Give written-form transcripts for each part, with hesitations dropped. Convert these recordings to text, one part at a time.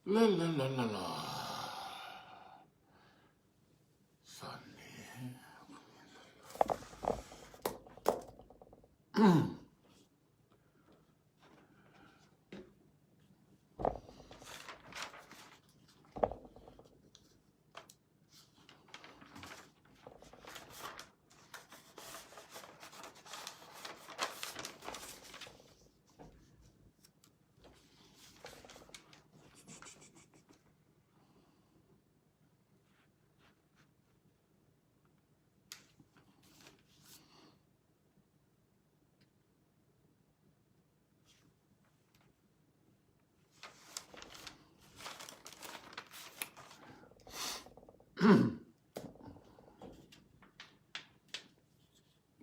La la la la la. Sunny.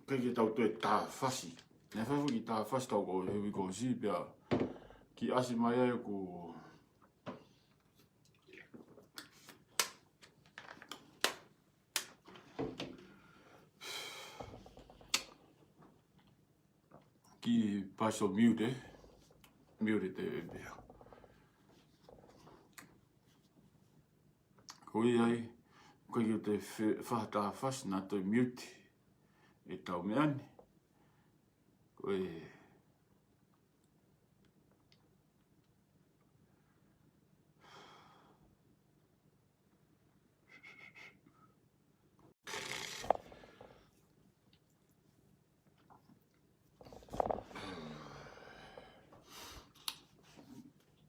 Peki tau tue tā whasi. Nē whaifu ki tā whasi tau ko hewi ko si pia ki asi mai ai ku ki paso mute te pia. Koi ai, koi ki te whahata whasi nā toi mute. E tau me ani. Koe...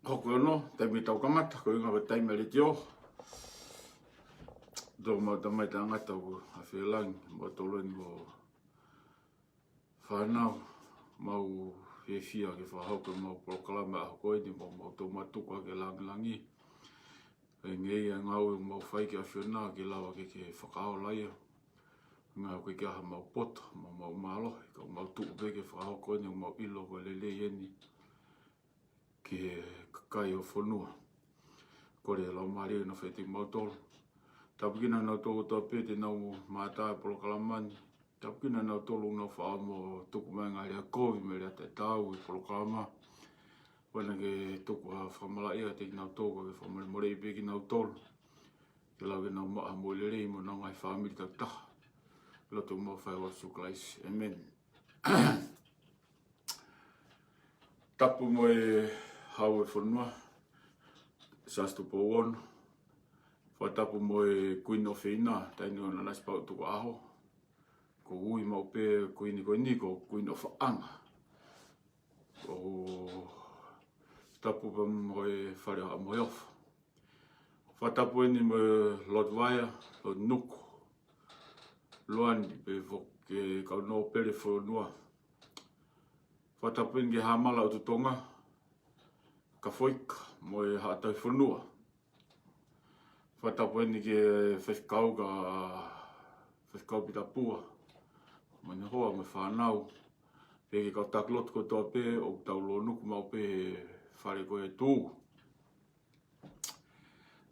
Hoko ono, taimi tau kamata, ko inga wa taimi le tio. Tō mau tamai ta ngata ko a whialangi, mo tōloni ko whanau, mau whiawhia ke whahauka, mau proklama a hoko eni, mau tō matuka ke langilangi. E ngei a ngau e mau whaike a whiona ke lawa ke whakao laia. Ngā koe ke aha mau poto, mau mālohi, ka mau tuku peke whahauka eni, mau ilo ko lele eni. Ke kakai o whanua. Kore e lau maari na whaiti mau tolu. Tapukina nau tōku tō pēte nau mātāe polokalamani. Tapukina nau tolu nau whaa mo tuku mai ngā rea kovi me rea te tāu e polokalama. Wana ke tuku ha whamala ea te nau tōku ke whamare morei pēki nau tolu. Ke lau ke nau maa mo lerei mo nau ngai whamiri tau taha. Loto mo whai wa suklaisi. Amen. Tapu mo e hau e whanua. Sastu po ono. Whatapu mo e kuino whina, taini o nanasi pau tuku aho. Ko hui mau pē kuini ko kuino whaanga. Ko tapu pa mo e whare ha mo ofa. Whatapu eni mo e lot waia, lot nuku. Loani pe ke kau no pere whanua. Whatapu eni ke hamala o tutonga. Ka whoika mo e haatau whanua. Whatapu eni ke whewhikau pita pua. Mane hoa me whanau. Peke kau taklot ko toa pē o tau lo nuku mau pē whare koe tū.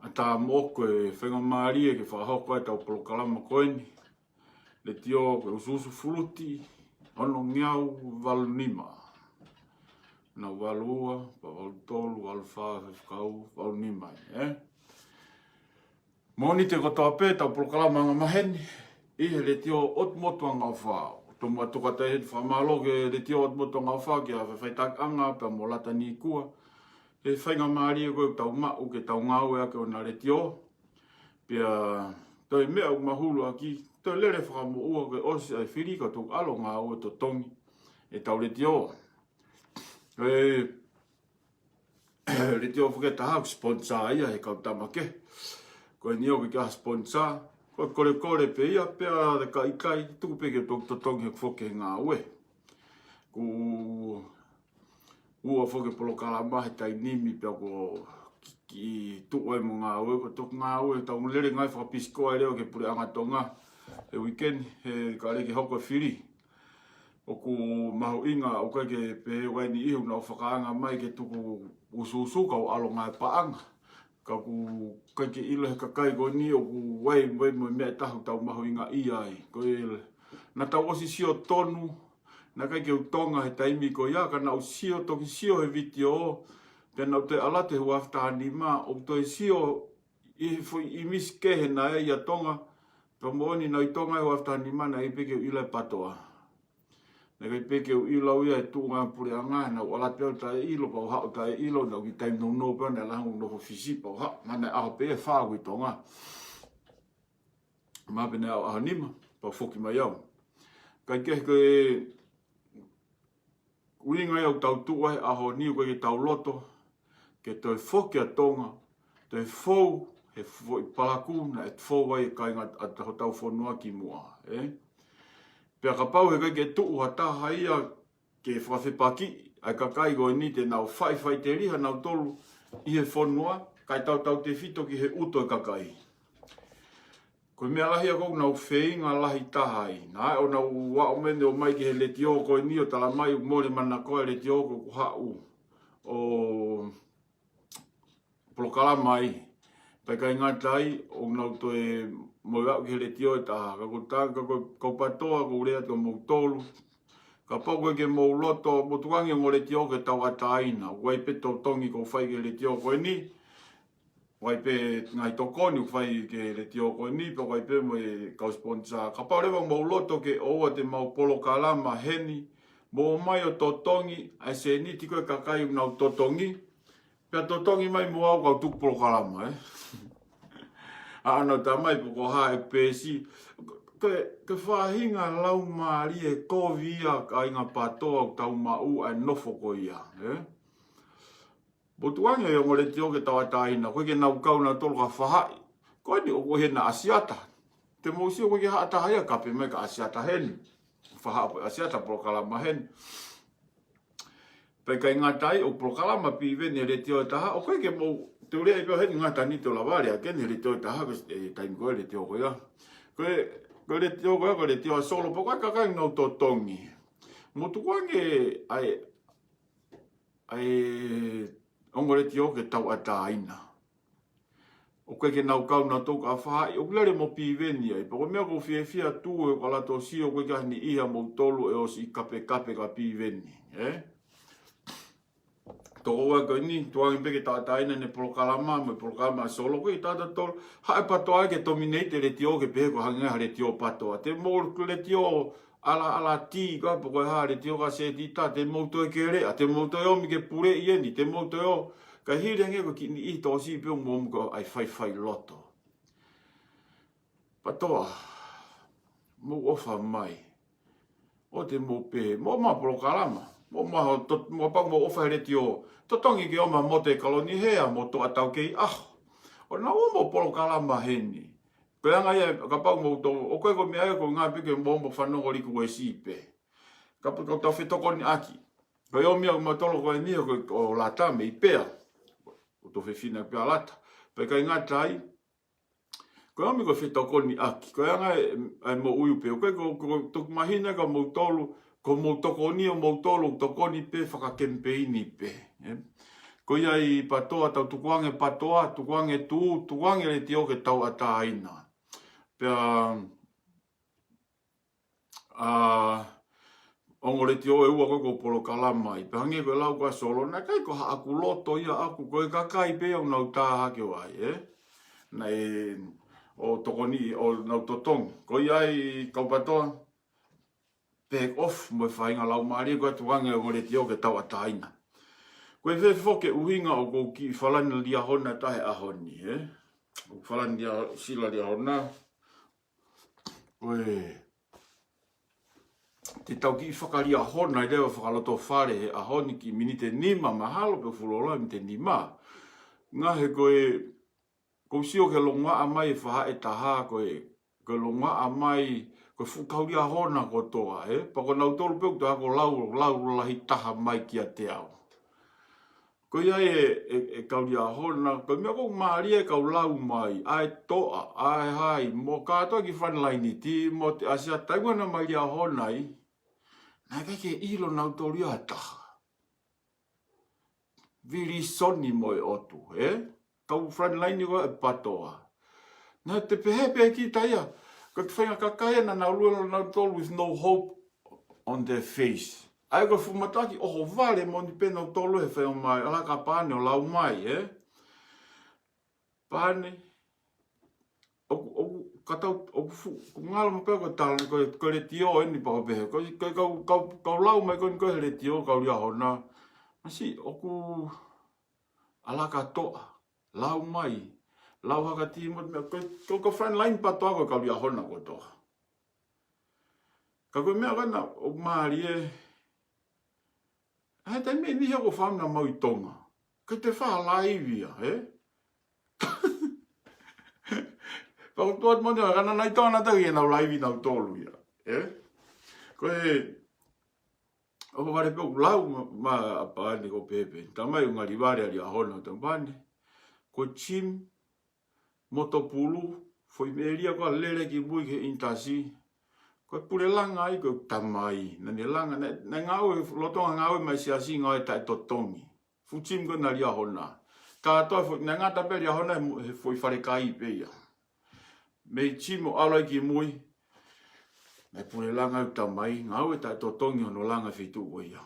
A tā mōko e whenga maari e ke whahoko e tau polokalama koeni. Le tio koe ususu fuluti. Ono ngiau walu nima. Nau walu ua, pa walu tolu, walu whaa, whewhikau, walu nima. Moni te kotoa pē tau polokalama ngā maheni. Ihe le tio ot motua ngā whao. Tō mua tukata he whamalo ke le tio ot motua ngā whao ki a whaitak anga pa mo lata ni kua. He whainga maari e koe tau mau ke tau ngau ea ke o nā le tio. Pia toi mea u mahulu aki. Toi lere whakamo ua ke osi ai whirika tuk alo ngā ua to tongi. E tau le tio. Le tio whaketa hau sponsor ia he kau tamake. Koe ni oki kia sponsor, koe kore pe ia, pia de kai, tuku peke tō tongi hek whoke ngā ue. Ku ua whoke polokalama he tai nimi pia ko ki tuku e mo ngā ue, ko tuku ngā ue, tau lere ngai whakapiskoa e reo ke pure angatonga. He weekend, he ka reke hoko whiri. O ku mahu inga, o koe ke pe waini ihu na o whakaanga mai ke tuku ususu kau alo ngai paanga. Ka ku kaike ilo he kakai ko ni o ku wai mo mea tahu tau mahu inga i ai. Koe na tau osi sio tonu, na kaike utonga he taimi ko ia, ka na u sio toki sio he vitio o, Pena o te alate hua aftahani mā, o toi sio i miskehe na e ia tonga, pa mooni na i tonga hua aftahani mā na i peke u ila patoa. Na kai peke u ila uia e tu ngā pure a ngā, na o alate o tae ilo, pa o hao tae ilo, na o ki taim no no pa, na langu no ho fisi, pa o hao, mana aho pe e whāgui tonga. Mā pene au aho nima, pa whoki mai au. Kai kehe koe uinga au tau tuai aho niu koe ke tau loto, ke toi whoki a tonga, toi whou, he fwoi palaku, na e whou wai kai ngā ataho tau whanua ki mua. Pea ka pau he kai ke tuu ha taha ia ke whawhepaki, ai ka kai goe ni te nau whai te riha nau tolu i he whanua, kai tau te whito ki he uto e ka kai. Koe mea lahi a kou nau wheinga lahi tahai. Nā o nau wao mene o mai ki he leti o koe ni o tala mai u mōre mana koe leti o ko hau o Polokala mai. Pai kai ngā tai o nau toe moi au ki he leti o e taha. Ka ko tanga ko patoa ko urea to mou tolu. Ka pau koe ke mou loto mo tuangi o leti o ke tau ataina. Wai pe tau tongi ko whai ke leti o koe ni. Wai pe ngai tokoni u whai ke le tio koe ni, pa wai pe mo e kausponsa. Ka pau rewa mau loto ke oua te mau Polokala ma heni, mo mai o totongi, ai se ni tiko e kakai u nau totongi, pia totongi mai mo au kau tuku Polokala ma, A anau ta mai po ko ha e pesi. Ke whahinga lau maari e kovi ia ka inga patoa o tau mau ai nofo ko ia, Botuanga e ngore tio ke tawataina, koe ke nau kau na tolu ka whahai. Koe ni o koe he na asiata. Te mōsio koe ke haata haia kape mai ka asiata hen. Whaha po asiata Polokala ma hen. Pai kai ngā tai o Polokala ma piwene re tio e taha. O koe ke mō te urea i pio hen ngā tani te laware a kene re tio e taha. E taimi koe re tio koe a. Koe re tio koe a koe re tio a solo. Po koe kakai nau tō tongi. Motuange ai ongore tio ke tau ataina. O koe ke nau kau na tō ka whahai, o kulere mo piwene ai. Pako mea ko whia tū e ko lato sio koe ka ni iha mo tolu e osi kape ka piwene. Toko wai koe ni, tuangi peke ta ataina ne Polokala ma, mo Polokala ma solo koe i tata tolu. Hae patoa ke dominate le tio ke pehe ko hangeha le tio patoa. Te mō le tio ala ti ka po koe ha le tio ka se ti ta, te mō toi ke rea, te mō toi o mi ke pure i eni, te mō toi o ka hirengi ko ki ni i tōsi pio mōmu ko ai whai loto. Patoa, mō ofa mai, o te mō pe, mō ma Polokala ma, mō pang mō ofa hele tio, totongi ke oma mō te kaloni hea, mō tō atau kei aho. O na o mō Polokala ma heni. Koe anga ia, ka pau mō tō, o koe ko mea ko ngā pike mō whanongo riku e sipe. Ka tau whetoko ni aki. Koe o mea ma tolo koe ni o la tame i pea. O tō whewhina pea lata. Pai kai ngā tai, koe o mea ko whetoko ni aki. Koe anga e mō uiu pea. Koe ko tuk mahina ka mō tolu, ko mō toko ni o mō tolu, toko ni pe, whakakempeini pe. Ko ia i patoa, tau tukuange patoa, tukuange tū, tukuange le tio ke tau ataina. Pea ongo le tio e ua koe ko Polokala mai. Pea hange koe lau koe solo, na kai ko haaku loto ia aku, koe kakai pe au nau tāha ke wai, Nei o tokoni, o nau totong. Ko ia i kaupatoa, back off, mo whainga lau maari, koe tuange ongo le tio ke tau ataina. Koe whewhoke uhinga o kou ki whalani lia hona tahe ahoni, O whalani lia sila lia hona. Koe, te tau ki whakaria hona i rewa whakaloto whare he ahoni ki minite nima mahalo pe fuloloa mi te nima. Ngā he koe, kou sio ke longa a mai whaha e taha koe, koe longa a mai, koe whukauria hona kotoa, Pako nau tolu peo kutu hako lau lahi taha mai kia te au. Ko ia e kauria hona, ko mea kou maari e kau lau mai, ai toa, ai hai, mo kātoa ki whanlaini ti, mo te asia taimana mai lia honai, nā kake ilo nau toria taha. Viri soni mo e otu, Kau whanlaini ko e patoa. Nā te pehepe ki taia, ko te whainga kakaya na nau lua nau tolu with no hope on their face. Ai ko fumataki o ho vale mo ni pena o tolu he whai o mai. Ala ka pane o lau mai, Pane. O katau, o ngalo mo pēko tala ko le tio eni pa o pehe. Kau lau mai ko le tio kau lia hona. Masi, oku ala ka toa. Lau mai. Lau haka timot mea. Ko friend line patoa ko kau lia hona ko toa. Ka koe mea kana o maari Hai tai me ni ko whamna mau i tonga. Kei te wha laivia, Pau tuat mo te kana nai tona tau i nau laivi nau tolu ia, Koe, o ware pe o lau ma apane ko pepe. Tamai unga riware ali ahona o tampane. Ko chim, motopulu, foi meria ko lele ki bui ke intasi. Ko pure langa ai ko tamai. Nani langa, na ngau lotonga ngau mai siasi ngau e tai totongi. Fuchim ko na lia hona. Ka toa foi na ngata pe lia hona foi fare kai pe ia. Me chimo alai ki mui. Me pure langa u tamai. Ngau e tai totongi ono langa fitu ko ia.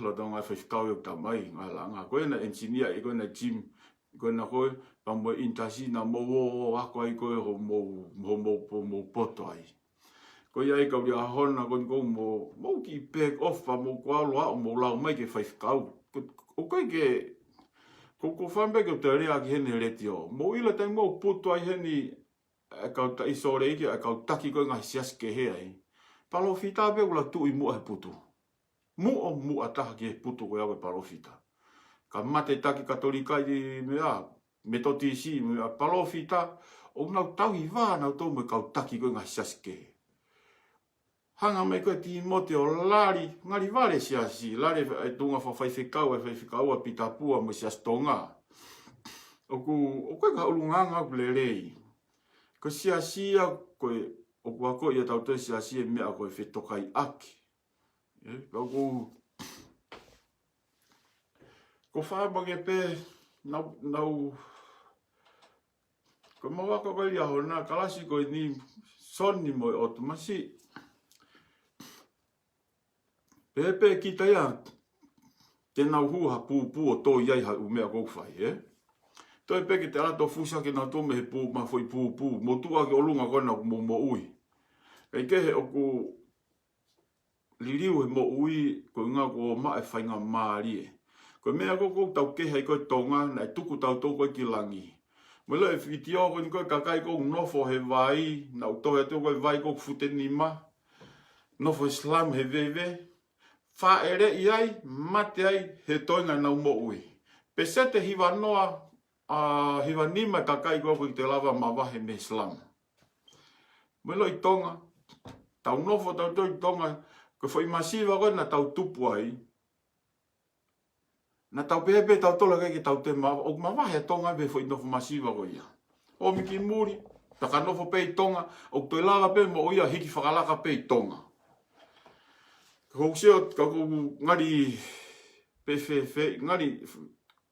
Lotonga foi kau u tamai. Ngā langa. Koe na engineer e koe na chim. Koe na koe. Pambo intasi na mo wako ai koe ho mo poto ai. Ko ia kau lia hona ko mo ki back off pa mo ko alo mo lau mai ke fai kau. O koe ke ko whambe ke te rea ki hene retio. Mo ila tai mo puto ai heni kau ta isore iki kau taki koe ngai sias ke he ai. Palo fita pe ula tu i mua he putu. Mu ataha ki he putu koe awe palo fita. Ka mate taki katolika i mea metotisi mea palo fita o nau tau i wā nau tau me kau taki koe ngai sias ke he. Hanga mai koe ti mote o lari, ngari vare siasi, lari e tunga whawhaiwhikau a pitapua mo sias tonga. O koe ka ulunganga ku le rei. Ko siasia koe, o kua koe ia tau te siasia mea koe whetokai aki. Ko whaabage pe, nau, ko mawaka koe lia hona, kalasi koe ni soni mo e otu masi. Pepe ki taia, te nau hua pūpū o tō iai ha umea kouwhai, Toi peke te ato fusa ke nau tōme he pū, ma foi pūpū, mo tua ke olunga kona mo ui. Kei kehe o ku liriu he mo ui, ko ngā ko ma e whainga maari e. Ko mea koko tau kehe i koe tonga, na e tuku tau tō koe ki langi. Mo le e whitio koe ni koe kakai koe nofo he vai, na utohe tō koe vai koe futeni ma, nofo islam he veve, wha ere i ai, mate ai, he toinga nau mo ui. Pese te hiwa noa, hiwa nima kakai koe koe te lava mawahe me islam. Mwelo i tonga, tau nofo tau tō i tonga, ko whai masiwa koe na tau tupu ai. Na tau pepe tau tola kai ki tau te mawahe tonga be whai nofo masiwa koe ia. O miki muri, taka nofo pe i tonga, o toi lava pe mo ia hiki whakalaka pe i tonga. Ko seo kako ngari pefe ngari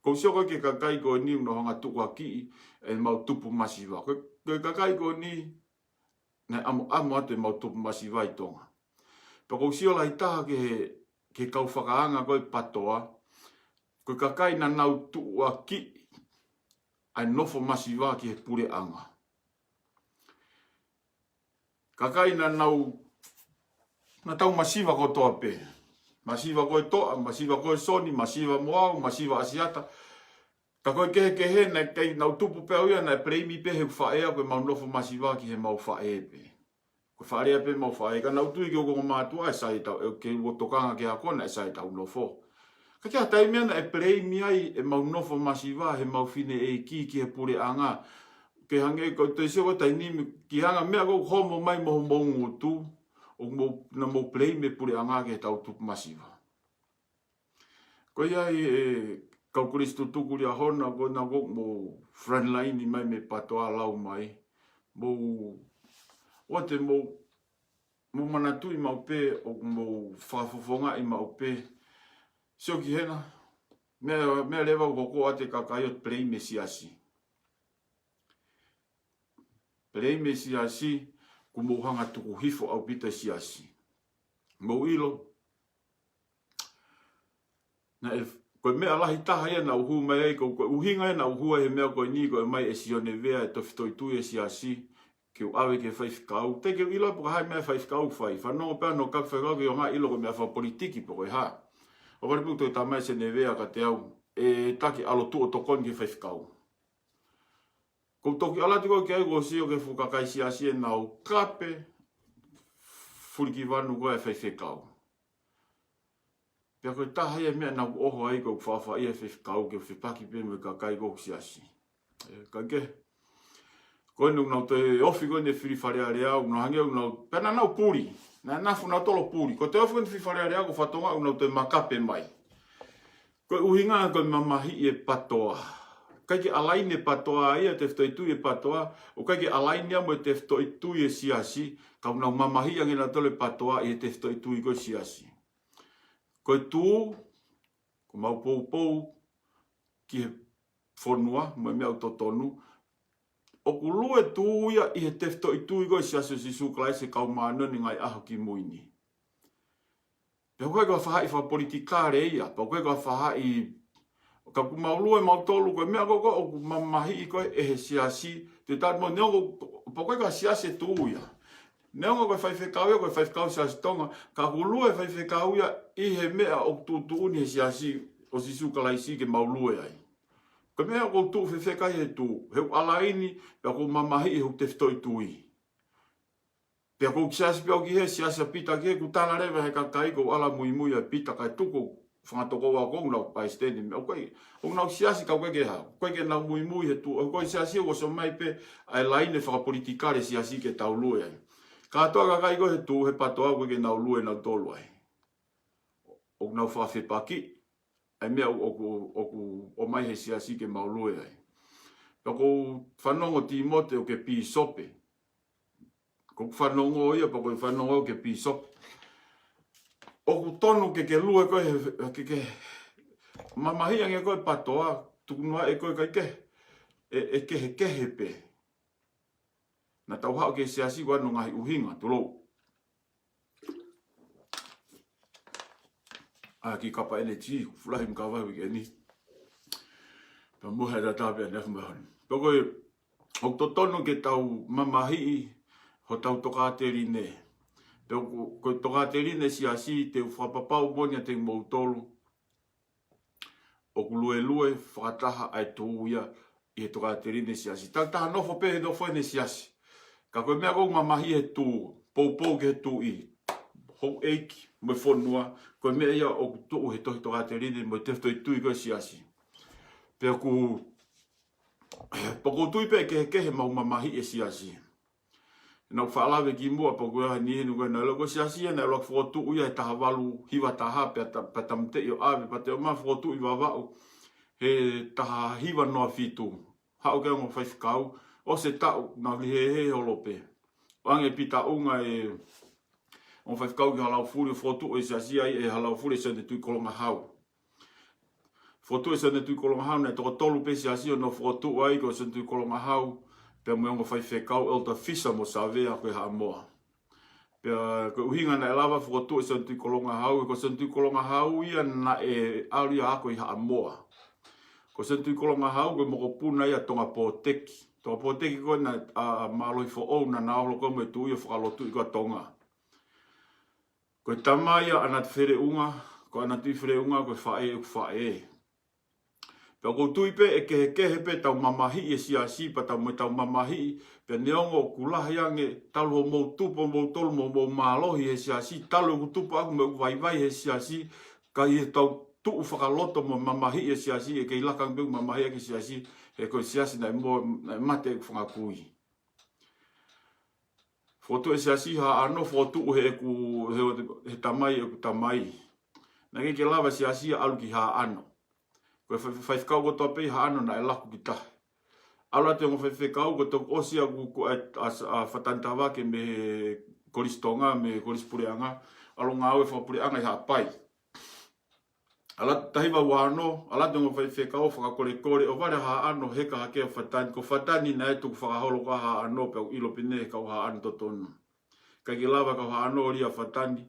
ko seo ko ke kakai ko ni no hanga tuku ki e mau tupu masiva ko kakai ko ni na amo ate mau tupu masiva i tonga. Ko seo lai ta ke kau whakaanga ko patoa ko kakai na nau tuku ki ai nofo masiva ki he pure anga. Kakai na nau na tau masiva ko toa pe. Masiva ko toa, masiva ko soni, masiva moau, masiva asiata. Ka koe kehe na kei nau tupu pe au ia na preimi pe he whaea koe mau nofo masiva ki he mau whae pe. Ko whaea pe mau whae. Ka nau tui ki o kongo mātua e sai tau, e ke uo tokanga ke hako na e sai tau nofo. Ka kia taimea na e preimi ai e mau nofo masiva he mau fine e ki he pure anga. Ke hange ko te seo tai nimi ki hanga mea ko homo mai mo ngutu. O na mo play me pure anga ke tau tupu masiva. Ko ia kau kuristu tuku lia hona ko na ko mo frontline mai me patoa lau mai. Mo ote mo manatui mau pe o mo whafofonga i mau pe. Sio ki hena. Mea lewa ko ate kakaiot play me siasi. Play me siasi. Ko mo hanga tuku hifo au pita siasi. Mo ilo, Na e ko me ala hita ia na uhu mai ko uhinga na uhu he me ko ni ko mai e sione vea e tofito tu e siasi ke o ave ke fai kau te ke ilo po hai me fai kau fai fa no pa no ka fa ko nga ilo ko me fa politiki po ha o va punto ta mai se ne vea ka te au e taki alo tu o to kon ke fai kau ko to ki ala tiko ke ai go si o ke fuka kai siasi na o kape fulki vanu ko e fai kau pia ko taha ia mea na oho ai ko whawha ia kau ke whipaki pēnu e ka kai ko siasi. Ka ke. Koe nuk nau te ofi koe ne whiri wharea rea, uk nau hange uk nau, pena nau pūri, na nafu nau tolo pūri. Ko te ofi koe ne whiri wharea rea ko whatonga uk nau te makape mai. Koe uhinga koe mamahi e patoa. Kai ke alaine patoa ia te whtoi tui e patoa, o kai ke alaine mo te whtoi tui e siasi, ka nau mamahi angina tole patoa i te whtoi tui koe siasi. Koe tū, ko mau pou ki he whonua, mai mea o totonu, o ku lue tū ia i he tefto i tū i goi siaso si suklai se kau mānoni ngai aho ki muini. Pea koe kua whaha i wha politikare ia, pa koe kua whaha i, ka ku mau lue mau tolu koe mea koko o ku mamahi i koe e he siasi, te tātu mo neongo, pa koe kua siasi tū ia. Neonga koe whaiwhekau ia, koe whaiwhekau siasi tonga, ka ku lue whaiwhekau ia i he mea o tū uni he siasi o si sukalai si ke mau lue ai. Ko mea ko tū whewhekai he tū, heu alaini, pia ko mamahi e hu te whtoi tūi. Pia ko siasi pia o ki he siasi a pita ki he ku tāna rewa he kakai ko ala mui mui a pita kai tuko whangatoko wa kong nau pai stendi. O nau siasi kau koe ke hao, koe ke nau mui mui he tū, o koe siasi o so mai pe ai laine whakapolitikare siasi ke tau lue ai. Ka toa kakai ko he tū, he patoa koe ke nau lue nau tolu ai. O nau whawhepaki, ai mea o mai he siasi ke maulue ai. Pako whanongo Timote o ke pi sope. Ko whanongo ia, pako whanongo o ke pi sope. O ku tonu ke lue koe, ke mamahia nge koe patoa, tukunua e koe kai ke, e kehe pe. Na tau hao ke siasi ko anu ngahi uhinga, tulou. Ki kapa energy, fulahi mkawa wiki ni. Pa muha da tabi a nefu mahon. Poko e, o totonu ke tau mamahi ho tau tokateri ne. Poko ko tokateri ne siasi te whapapau monia te moutolu. O lue whakataha ai tūia i he tokateri ne siasi. Taha nofo pe he nofo ne siasi. Ka koe mea kou mamahi he tū, pou ke he tū i. Hou eiki, mo whonua, koe mea ia o tuu he tohi tokaterine, mo tefto i tui koe siasi. Pea ku, poko tui pe kehe mau mamahi e siasi. Nau whaalawe ki mua, poko ia ni henu koe, na loko siasi, na loko whotu ia he taha walu, hiwa taha, pea tamte i o ave, pa te o maa whotu i wawau, he taha hiwa noa fitu. Hao kea mo whaifkau, o se tau, na lihe holope. Ange pita unga e, on fai kau ki halau furi fotu e siasi ai e halau furi se ne tui kolonga hau. Fotu e se ne tui kolonga hau ne toko tolu pe siasi o no fotu ai ko se ne tui kolonga hau pe mwongo fai whekau elta fisa mo sa vea koe haa moa. Pea koe uhinga na e lava fotu e se ne tui kolonga hau ko se ne tui kolonga hau ia na e alia ako i haa moa. Ko se ne tui kolonga hau koe moko puna ia tonga pōteki. Tonga pōteki koe na maloi fo ou na naolo koe mo e tui e whakalotu i koe tonga. Koe tamaia ana te where unga, ko ana te where unga koe whae e whae. Pea kou tuipe e kehe pe tau mamahi e siasi pa tau me tau mamahi, pea neongo kulahi ange talu o mou tupo, mou tolu, mou malohi e siasi, talu o kutupo aku me vai e siasi, ka i tau tuu whakaloto mo mamahi e siasi, e kei lakang peu mamahi e siasi, e koe siasi na mate e whangakui. Fotu e siasi ha ano fotu he tamai e ku tamai. Nage ke lava siasi alu ki ha ano. Koe whaifkau ko tope ha ano na e laku ki tahe. Alu ate ngo whaifkau ko tok osia ku a whatantawa ke me koristonga, me korispureanga. Alu ngā ue whapureanga i ha pai. Ala tahiwa wano, ala te ngo whaifkau whakakore o ware ha ano heka hake o whatani. Ko whatani na e tuku whakaholo ka ha ano pe ilo pine kau ha ano totonu. Kai ki lava kau ha ano ori a whatani.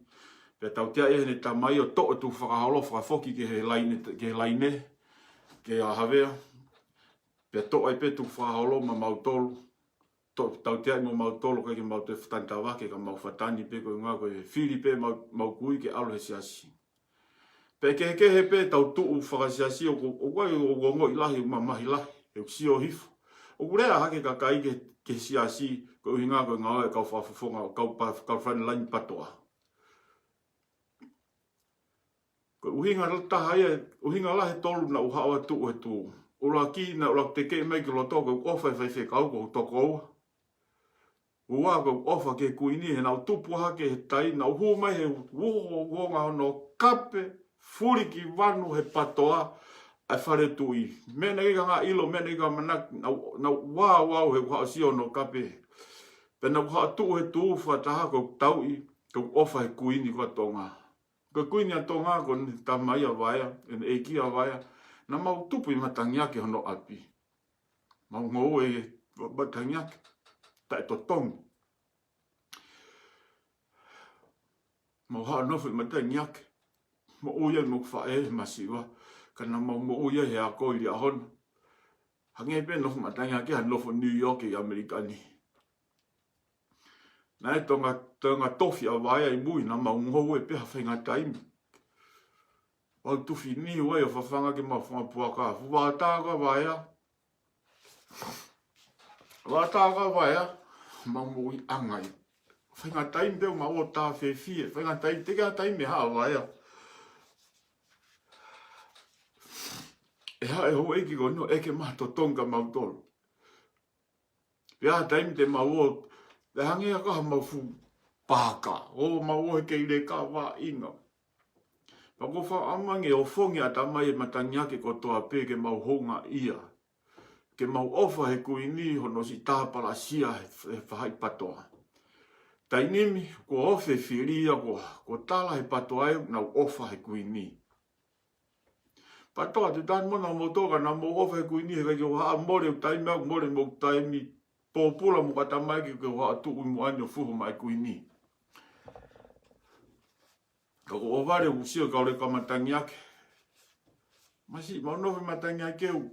Pe tau tia e ne ta mai o to tu whakaholo whakafoki ke he laine ke a havea. Pe to ai pe tu whakaholo ma mautolu. Tau tia mo mautolu ke mau te whatantawa ke ka mau whatani pe ko ngā koe whiri pe mau kui ke alo he siasi. Pe ke he pe tau tuu whakasiasi o koe o ngongo ilahi ma mahi lahi. E si o hifu. O kurea hake ka kai ke siasi ko hinga ko ngā e kau whafafonga o kau whanelaini patoa. Ko uhinga taha ia, uhinga lahe tolu na uha o tuu he tuu. Ula ki na ula te ke mai ki lo toko ofa e kau ko toko oa. Ua ko ofa ke kuini he nau tupu hake he tai na uhu mai he uonga hono kape furi ki wanu he patoa ai whare tui. Mena ika ngā ilo, mena ika manak na wau he uha si ono kape. Pena uha tuu he tuu whataha ko tau i ko ofa he kuini kwa tonga. Ko kuini a tonga ko ta mai a waia, en eiki a waia. Na mau tupu i matangiake hono api. Mau ngou e matangiake. Ta e to tong. Mau haa nofu i matangiake. Mo uia mo whae masiwa. Kana mo uia he a koi ria hono. Hange pe nofu matangiake ha nofu New York i Amerikani. Na e tonga tofi a waia i mui na mau ngou e peha whainga taimi. Wau tufi ni ue o whawhanga ke mau whangapuaka. Wātāka waia. Wātāka waia. Mau mui angai. Whainga taimi peo mau o tā whewhie. Whainga taimi, te kia taimi haa waia. E hae ho eki ko no eke maha to tonga mau tolu. Pea taimi te mau o, te hangea kaha mau fu pāka. O mau o he keire ka wā inga. Pako whaamangi o whongi a tamai e matangiake ko toa pē ke mau honga ia. Ke mau ofa he kuini hono si tāpara sia he whahai patoa. Tai nimi, ko ofe whiria ko tala he patoa e nau ofa he kuini. Patoa te tāni mona mo toka na mo ofa he kuini he kai o haa more u taimi au more mo taimi pōpula mo ka tamai ke o haa tuu mo ani o fuhu mai kuini. Kako o ware usio kaure ka matangiake. Masi, mau nofi matangiake u.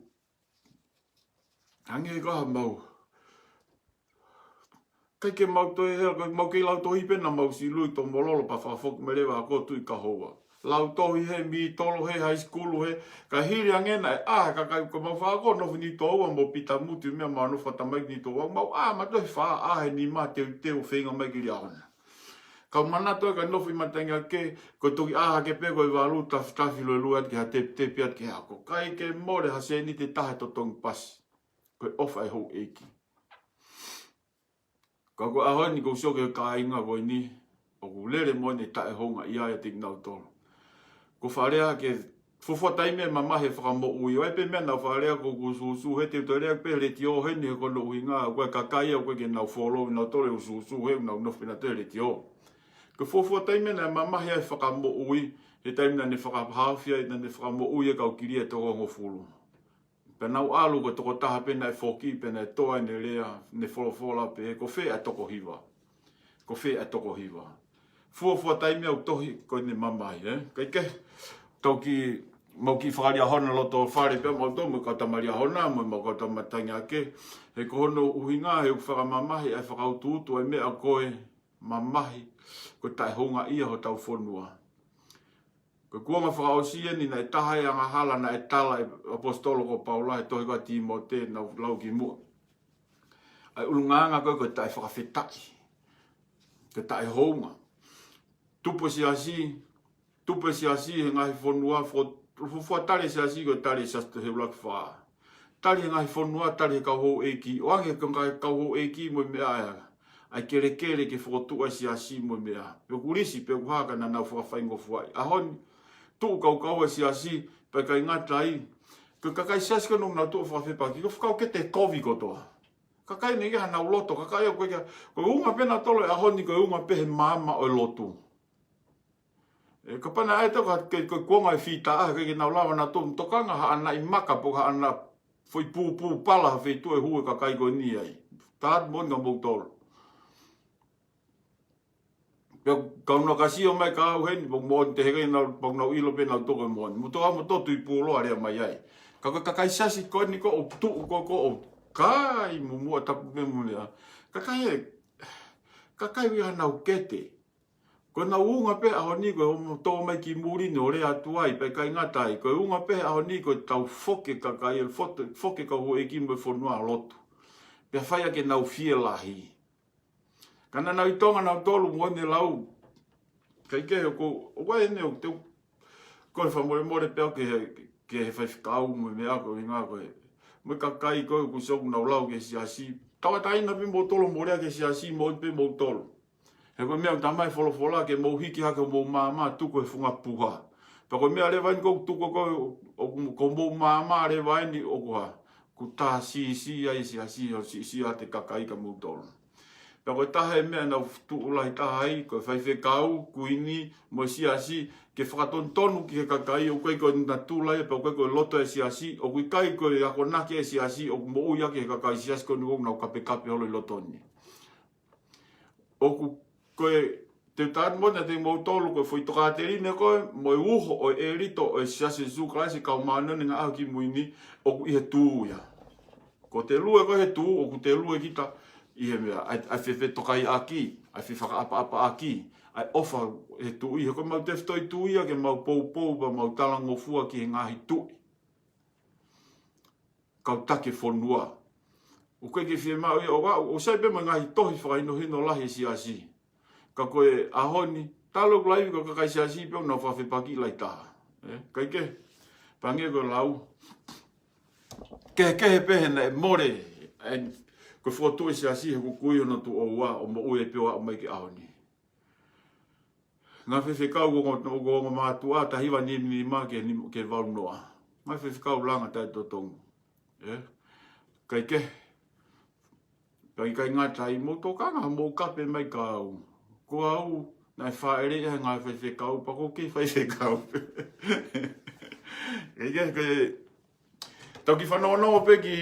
Hange kaha mau. Kai ke mau toi hea, mau kei lau tohi pena mau si lui to mololo pa whawhoku me rewa a kotu i ka hoa. Lau tohi he, mi tolo he, high school he. Ka hiri angena e ka kai ka mau whaako nofi ni toa mo pita mutu mea mau nofa tamai ni toa. Mau ma toi whaa he ni ma teu whenga mai ki ria hona. Kau manato ka nofi matangiake, ko toki ke pego i walu tafi lo luat ki ha te piat ki hako. Kai ke more ha se ni te tahe to tongi pasi. Koe ofa e hou eiki. Ka koe ahoni ko soke ka inga koe ni, o ku lere mo ne tae honga ia e tik nau tolo. Ko wharea ke fufua taime ma mahe whakamo ui. Wai pe mea nau wharea ko kususu he te utorea pe le tio heni he kono ui ngā. Koe kakai au koe ke nau follow nau tole ususu he nau nofi na te le tio. Ko fufua taime na ma mahe ai whakamo ui. He taime na ne whakapahawhia na ne whakamo ui e kau kiri e toko ngofulu. Pe nau alu ko toko taha pena e whoki, pena e toa ne rea, ne wholofola pe, ko whea e toko hiwa. Ko whea e toko hiwa. Fuafua taimi au tohi ko ne mamai, Kai ke, toki, mau ki whakaria hona loto whare pe, mau tō, mau katamaria hona, mau katamatangiake, he ko hono uhinga, he whakamamahi, e whakautuutu, e mea koe, mamahi, ko tae honga ia ho tau whonua. Ko kuanga whakaosia ni na e tahai anga hala na e tala e apostolo ko Paula e tohi ka Timote na lau ki mua. Ai ulunganga koe tae whakawhetai. Ko tae honga. Tupo si asi he ngahi whonua, fufua tari si asi ko tari sastu he ulak whaa. Tari he ngahi whonua, tari he kau hou eki. Oange ko ngahi kau hou eki mo mea aia. Ai kere ke whotua si asi mo mea. Peo kurisi, peo kuhaka na nau whakawhaingo fuai. Ahoni, tu kau e si asi, pe kai ngata i. Ko kakai siasi ka nung nau tu whawhepaki, ko whakau ke te kovi kotoa. Kakai ni ha nau loto, kakai au koe kia, ko unga pena tolo e ahoni, ko unga pehe mama o lotu. E ka pana ai toka, ko kuonga e whita aha, ke nau lawa na tu, tokanga ha ana i maka, po ha ana foi pū pala ha whetu e hue kakai koe ni ai. Tāt monga mou tolo. kau na kasi o mai ka au hen mo te hege na pong na ilo pe na to ko mo mo to tu pulo ale mai ai ka kai sasi ko ni ko o tu ko kai mo ta me mo ya ka kai wi na o kete ko na unga pe a ni ko to mai ki muri no le atu ai pe kai ngatai ko unga pe a ni ko tau foke ka kai el foke ka ho e ki mo fo no a lotu pe fai ke na o fie lahi kana na itonga na tolu mo ne lau kai ke ko wa ne o te ko fa mo pe ke fai kau mo me a ko inga ko mo ka kai ko so na lau ke si asi tawa tai na pe mo tolu mo ke si asi mo pe mo tolu he ko me ta mai folo ke mo hiki ha ko mo mama tu ko funga puha pa ko me ale vai ko tu ko mo mama ale vai ni o ko ta si ai si asi a te kakai ka mo tolu pa ko tahe mea na tu ulai tahai, ko whai kau, kuini, mo siasi, ke whakaton tonu ki he kakai, o koe ko na tūlai, pa koe ko loto e siasi, o koe kai ko e ako naki e siasi, o mo uia ki he kakai siasi, ko nukong na kape holo i lotoni. O koe, te tān mona te mo tolu, ko fwoi toka te rine koe, mo e uho o e rito o e siasi zuka se kau maanone nga ahu ki muini, o ku i he tūia. Ko te lue ko he tū, o ku te lue kita, I he mea, ai whewhe tokai aki, ai whewhaka apa aki, ai ofa he tui, he koe mau teftoi tui ke mau pou pa mau talango fua ki he ngahi tui. Kau take whonua. O koe ke whie mau, o sai pe mai ngahi tohi whakaino hino lahi si asi. Ka koe ahoni, talo kulaiwi ko kakai si asi pe na whawhi paki lai taha. Kai ke, pange ko lau. Ke he pehe na e more, ko foto ese asi he kukui ona tu o wa o mo ue pe o mai ke ahoni nga fe kau go ma tu ata hiwa ni ma ke va noa mai fe kau langa ta to tong kai ke kai nga tai mo to ka nga mo ka pe mai kau ko au na fa ere nga fe kau pa ko ke fe kau ke tau ki whanau pe ki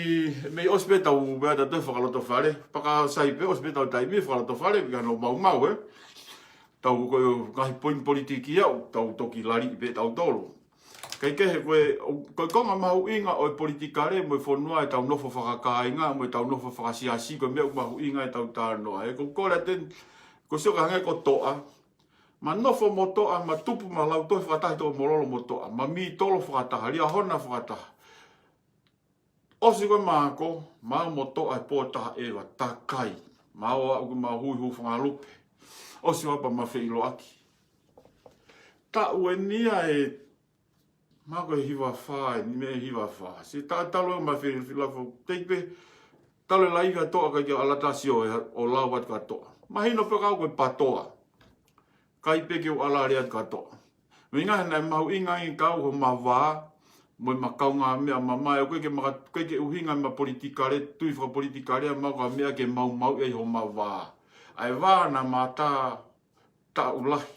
mei ospetau mea ta tau whakaloto whare. Paka sai pe ospetau tai mi whakaloto whare, ki anō mau Tau koe ngahi poin politiki au, tau toki lari pe tau tolo. Kei kehe koe konga mahu inga o e politikare, mo e whanua e tau nofo whakakainga, mo e tau nofo whakasiasi, koe mea mahu inga e tau tānoa. Ko kore ten, ko sioka hange ko toa, ma nofo mo toa, ma tupu ma lau toi whakatahi tō mololo mo toa, ma mi tolo whakataha, ria hona whakataha. Osi koe māko, mā mo toa e pōtaha ewa, takai. Mā o au ma hui whangalupe. Osi wapa ma whilo aki. Ta ue nia e, mā koe hiwa whae, ni me hiwa whae. Se ta talo ma whilafo, teipe, talo lai ka toa kai kia alatasi o lau wat ka toa. Ma hino pe kau koe patoa. Kai pe ki o alareat ka toa. Minga hana e mahu inga i kau ho ma waa, mo ma kaunga mea mamai o koe ke uhinga ma politikare tui wha politikare ma ka mea ke mau e ho ma wā ai wā na ma ta ulahi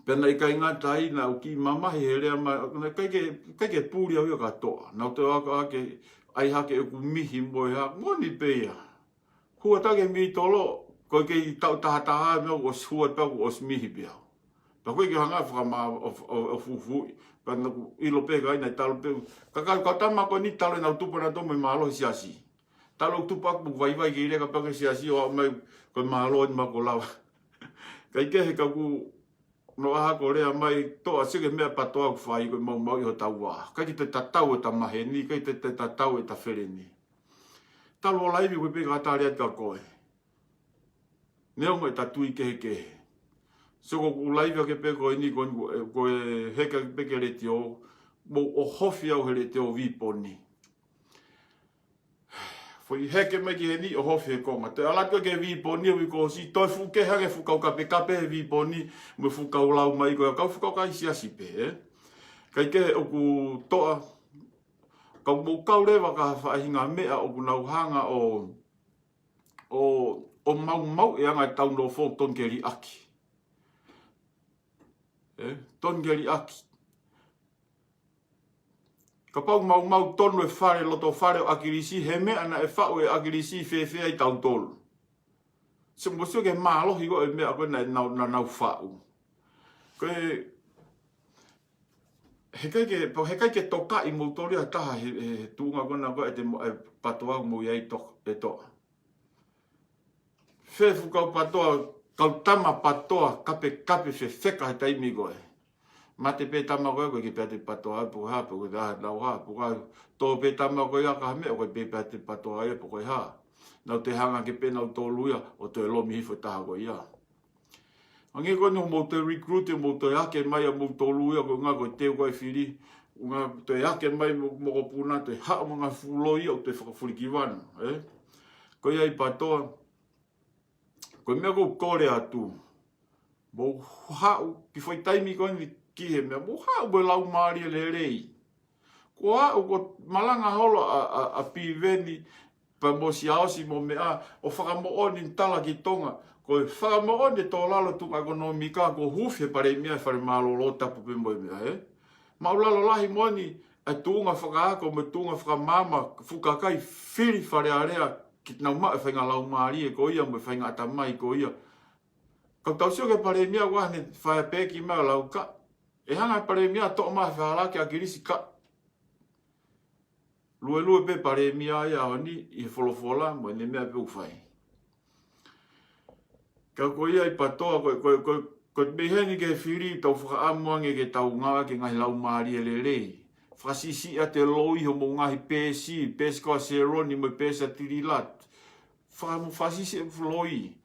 pena i kai ngata i na uki mamahi he rea ma kai ke pūri au ka toa na te waka ake ai hake e ku mihi mo e ha ngoni peia hua take mi tolo koe ke i tau taha mea o hua tau o mihi pia pa koe ke hanga whaka ma o fufui kana ilo pe ga ina talo pe ka tama ko ni talo na tupa na to me malo siasi talo tupa ku vai ke ile ka pa ke siasi o mai ko malo ma ko lava kai ke ka ku no a ko le mai to a sige me pa to ku fai ko mau ho taua ka ki te tatau ta maheni ka te tatau ta fereni talo lai vi pe ga tare ka ko neo me tatui ke so ko live ke pe ko ni ko heka pe ke le tio mo o hofia o le tio vi poni foi heke me ki ni o hofia ko ma te ala ke vi poni vi ko si to fu ke ha ke fu ka pe vi poni mo fu ka lau mai ko ka fu ka sia si pe kai ke o ku to ka mo ka le wa ka fa hinga me o ku nau hanga o mau e anga tau no fo ton ke ri aki ton geri aki. Ka pau mau tonu e whare loto whare o akirisi, he mea ana e whao e akirisi whewhea i tau tolu. se mo so ke malo hi go me ko na fa'u ko he kai ke toka I mo tori ata he tunga ko na ko e te patoa mo ia e to fe fu ka patoa ka tama patoa kape fe feka tai mi go mate pe tama ko ke pe te patoa pu ha pu da na ha pu ka to pe tama ko ya ka me ko pe te patoa e pu ko ha na te hanga ke pe na to luia o te lo mi fo ta go ia ange ko no mo te recruit mo te ake mai mo to luia ko nga ko te ko fili nga te ake mai mo ko puna te ha mo nga fuloi o te fukifulkiwana ko ia I patoa ko me ko kore atu mo ha ki foi taimi ko ni ki he me mo ha bo lau mari le rei ko a ko malanga holo a piveni pa mo si ausi mo me a o faka mo oni tala ki tonga ko faka mo oni to lalo tu ka no mika ko hufe pare mia fare malo lo tapu pe mo me ma lalo lahi moni a tunga faka ko me tunga faka mama fuka kai fili fare area ki na ma fa nga lau mari ko ia mo fa nga tamai ko ia ko tau sio ke pare mia wa ne fa pe ki ma lau ka e hanga pare mia to ma fa la ki a kirisi ka lue pe pare mia ia oni I folofola mo ne mea pe ufai ka ko ia I patoa ko me heni ke firi tau whaka amuange ke tau ngawa ke ngai lau maari e le whasisi a te loi ho mo ngahi pesi ko a seroni mo pesi a tirilat whasisi e loi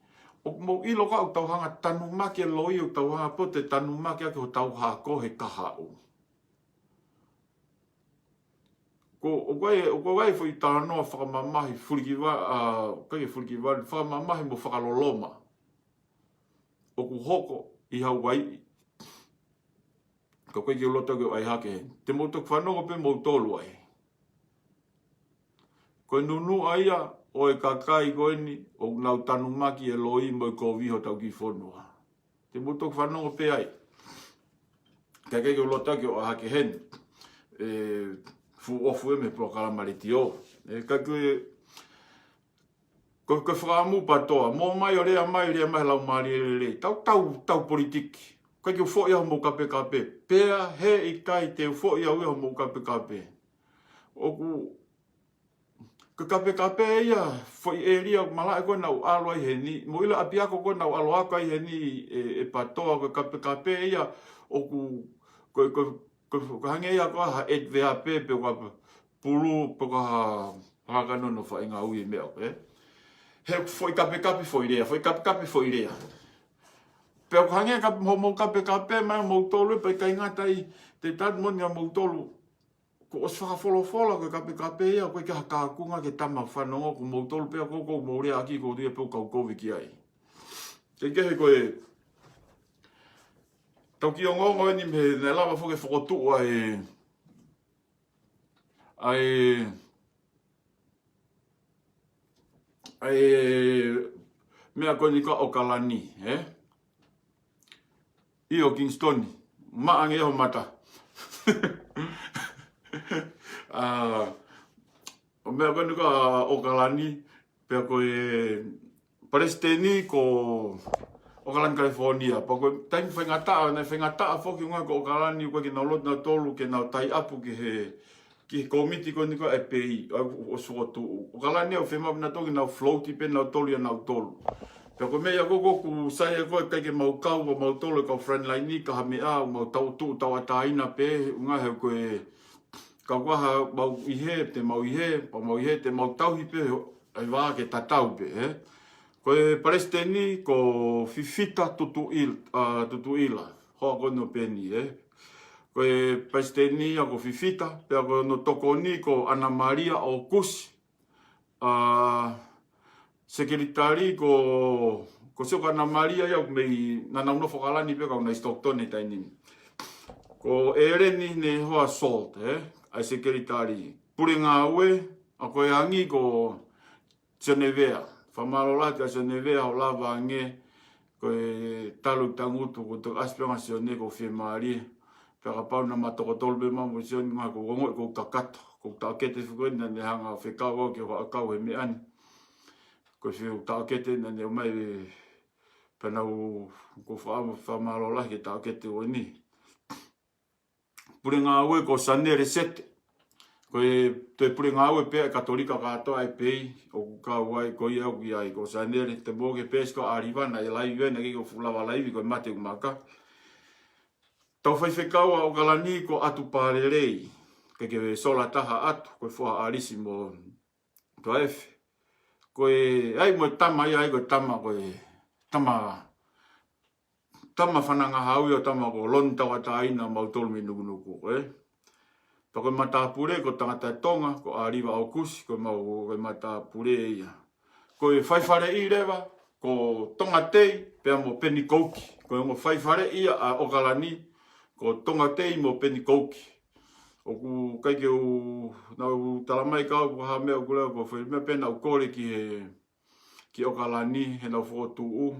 o mo ilo ka o tau hanga tanu maki e loi o tau hanga po te tanu maki ake ho tau hako he kaha o o kai foi tano whakamamahi whakamamahi mo whakaloloma o ku hoko I Hawaii ko koe ki loto ke ai hake te motok whanongo pe mo tolu ai ko nunu aia o e kakai koe ni o nau tanu maki e loi mo ko viho tau ki whanua te motok whanongo pe ai ka ke loto ke o hake hen fu ofu e me po kalamariti o ka ko whakamu patoa mo mai o rea mai lau mari le tau politiki ko ke fo ia mo kape pea he I kai te fo ia mo kape o ku kape ia foi eria mala ko na alo he ni mo ila apia ko na alo aka he ni e patoa ko kape ia o ko hange ia ko ha EVAP pe ko pulu po ka ha kano no fa inga ui me he foi kape foi rea pe ko hange ka mo kape mai mo tolu pe kai ngata I te tat mo nga mo tolu ko os fa folo ko kape ia ko ka kunga ke tama whanongo ko mo tolu pe ko mo rea aki ko dia pe ko viki ai te ke ko tau ki o ngongo ni me na lava fo ke fokotu ai mea ko ni ka o kalani I o Kingston ma ange ho mata o mea ko ni ka o kalani pe ko Palestini ko o kalan California pa ko time whengata fo ki nga ko kalani ko ki na lot na tolu ke na tai apu ki komiti ko ni ko EPI o sotu o kalani o fema na to ki na float pe na tolu na tolu pe ko me ya ko ku sai ko ke mau kau o mau tolu ko friend line ni ka me a mau tau tu tau ataina pe nga he ko ka wa mau ihe te mau ihe te mau tau hi pe ai va ke tatau pe ko Palestini ko fifita tutuila ho ko no peni ko Palestini ko fifita pe ko no tokoni ko Ana Maria o kus sekretari ko so Ana Maria ya me na no fokalani pe ko na Stockton e taini ko ereni ne ho assault ai sekretari puringa we ko angi ko Geneva Famalola ka se neve o lava nge ko talu tangutu ko to aspiration ko fe mari para pa na matoko tolbe ma mo se nga ko ngo ko kakato ko ta kete fu na hanga fe ka ko ke ka we me an ko fiu ta kete na ne mai penau ko fa malo la ke ta kete o ni puringa we ko sanere set ko te puringa we pe katolika ka to ai pe o ka wai ko ia o ia ko sanere te bo ke pesco arriva na lai vena ke ko fula va lai ko mate maka tau fai fekau o galani ko atu parelei ke sola taha atu ko fo arisi mo to f ko ai mo tama ai ko tama ko tama fananga hau yo tama ko lonta wa taina mau tol minunuku pa ko mata pure ko tangata tonga ko arriva au kus ko mau ko mata pure ia ko fai fare i leva ko tonga tei pe mo peni kouki ko mo fai fare ia o galani ko tonga tei mo peni kouki o ku kai ke o na talamai ka ko ha me o ko foi me pena o kore ki o galani he na fotu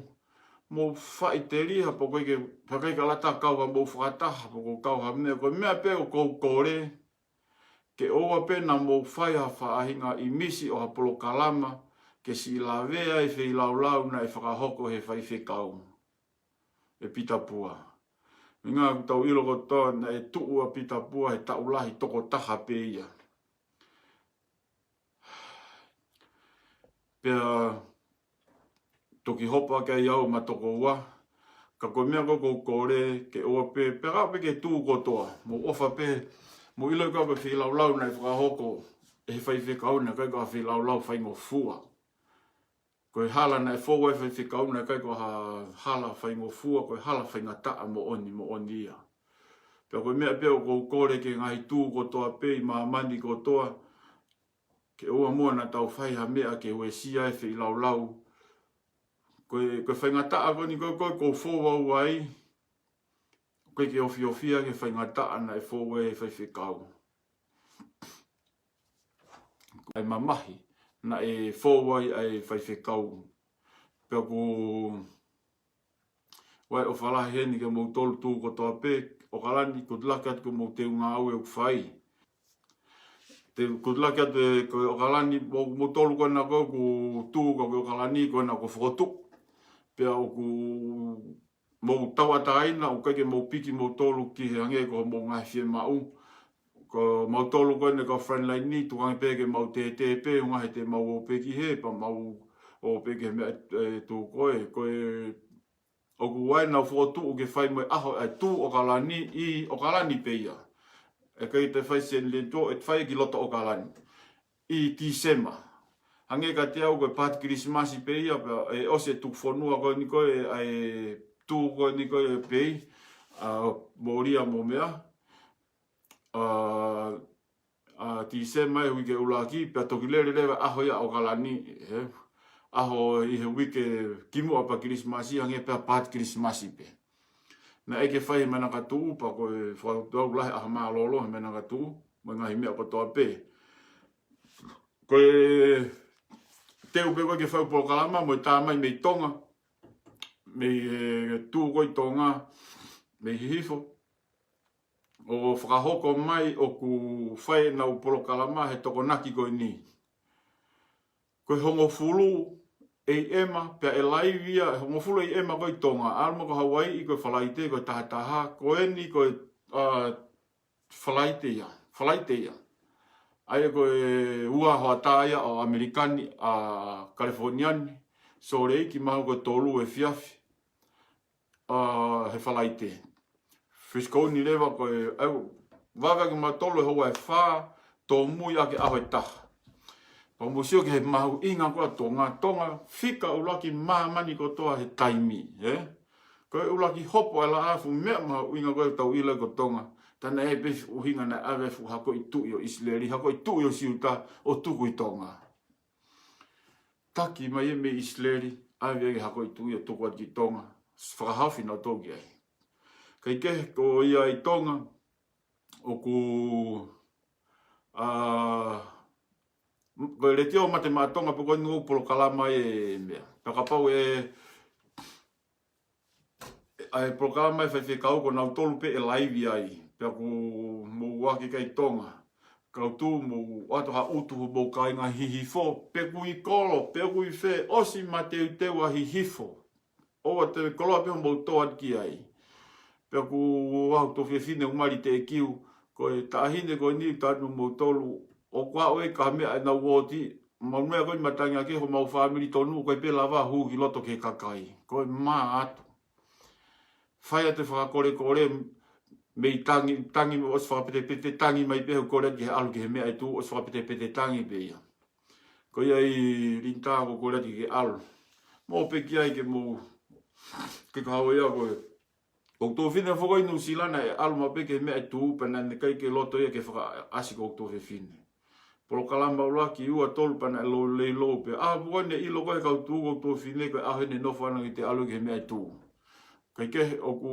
mo fai teri ha po ke pakai ka lata ka wa mo fata po ka ha me ko me pe o ko kore ke o pena mo fai ha fa hinga i misi o hapolo kalama ke si la vea e fei lau na e whakahoko he fai whekau e pita pua ngā tau ilo ko tōna e tuu a pita pua he taulahi toko taha pe ia pea toki hopa ke iau ma toko ua ka ko mea ko kore ke oa pe pera pe ke tuu kotoa mo ofa pe mo ilo ka pe fei lau na e whakahoko e fai whekau na kai ka fei lau fai mo fua ko hala na fo e fe ka una kai ko hala fai mo fu ko hala fai ngata mo oni ia pe ko me pe ko kore ke ngai tu ko to pe ma mani ko to ke o mo na tau fai ha me ke we sia e fe lau ko fai ngata ko ni ko fo wa wai ko ke ofia ke fai ngata na e fo we fe ka ai mamahi na e fōwai ai whai whekau. Pea ko wai o whalahi heni ke mou tolu tū ko toa pē, o kalani ko tulaki atu ko mou te unga au e uwhai. Ko tulaki atu ko o kalani mou tolu ko na ko tū ko o kalani ko na ko whotu. Pea o ku mou tawataina o kaike mou piki mou tolu ki he ange ko mou ngai whie mau. Ko mau tolu ko ne ko friendline ni tu ngai peke mau te pe unga he te mau o peki he pa mau o peke me tu koe o ku wai na fotu o ke fai mai aho ai tu o kalani pe ia e kai te fai sen le to e fai ki loto o kalani i Tisema ange ka te au ko pat Christmas pe ia e o se tu fonua ko ni ko ai tu ko ni ko pe moria mo mea Tisema e wike ulaki pe toki lere lewa aho ia o kalani aho i he wike kimu apa Christmasi ange pe pat Christmasi pe na eke fai mana ka tu pa ko whakatau lahi aha maa lolo mana ka tu mo ngahi mea ko toa pe ko te upe ko ke whau po kalama mo tā mai mei tonga mei tu koi tonga mei hihifo o whakahoko mai o ku whae na upolo kalama he toko naki koe ni. Koe hongo fulu e ema, pia e laivia, hongo fulu e ema koe tonga. Alma ko Hawaii i koe whalaite, koe tahataha, koe ni koe whalaite ia. Aia koe ua hoa tāia o Amerikani, Californiani, so rei ki mahu koe tolu e fiafi, he whalaite. Fisko ni lewa koe au waga ki matolo e hoa e wha tō mui ake aho e taha. Pa musio ke he mahu inga koa tō ngā tonga whika ulaki mani ko toa he taimi. Koe ulaki hopo ala afu mea mahu inga koe tau ila ko tonga. Tana e befi uhinga na awefu hako i tui o Isleri, hako i tui o siuta o tuku i tonga. Taki mai e me Isleri, awe hako i tui o tuku ati tonga. Whakahawhi na toki ai. Kei ke ko ia i tonga o ku ko le tio mate ma tonga po ko ngo polo kalama e mea pakapau ai polo kalama e fai kau ko na tolu pe e live ai pe ko mo waki kai tonga Kautu mo ato ha utu mo kai ngā hihifo, pe kui kolo, pe kui whe, osi ma te teua hihifo. Owa te koloa pe mo toa ki ai. Pe ku wau to whine umari te kiu, koe tahine koe ni tanu mo tolu, o kwa oe ka mea na woti, mau mea koe matanga ke ho mau whamiri tonu, koe pe lava hu ki loto ke kakai. Koe maa atu. Whai te whakakore kore, mei tangi os whakapete tangi mai pehu kore ki he alu ki he mea e tu os whakapete tangi pe ia. Koe ai rintāko kore ki ke alu. Mō pe ki ai ke mō, ke kaho ia koe. Ko tō whine whakoi nung silana e alu ma pe ke mea e tu pana ne kai ke loto ia ke whaka asi ko tō whine. Polo kalamba ula ki ua tolu pana e lo lei lo pe. Whakoi ne ilo koe kau tu ko tō whine koe ahe ne nofana ki te alu ki he mea e tu. Kai ke oku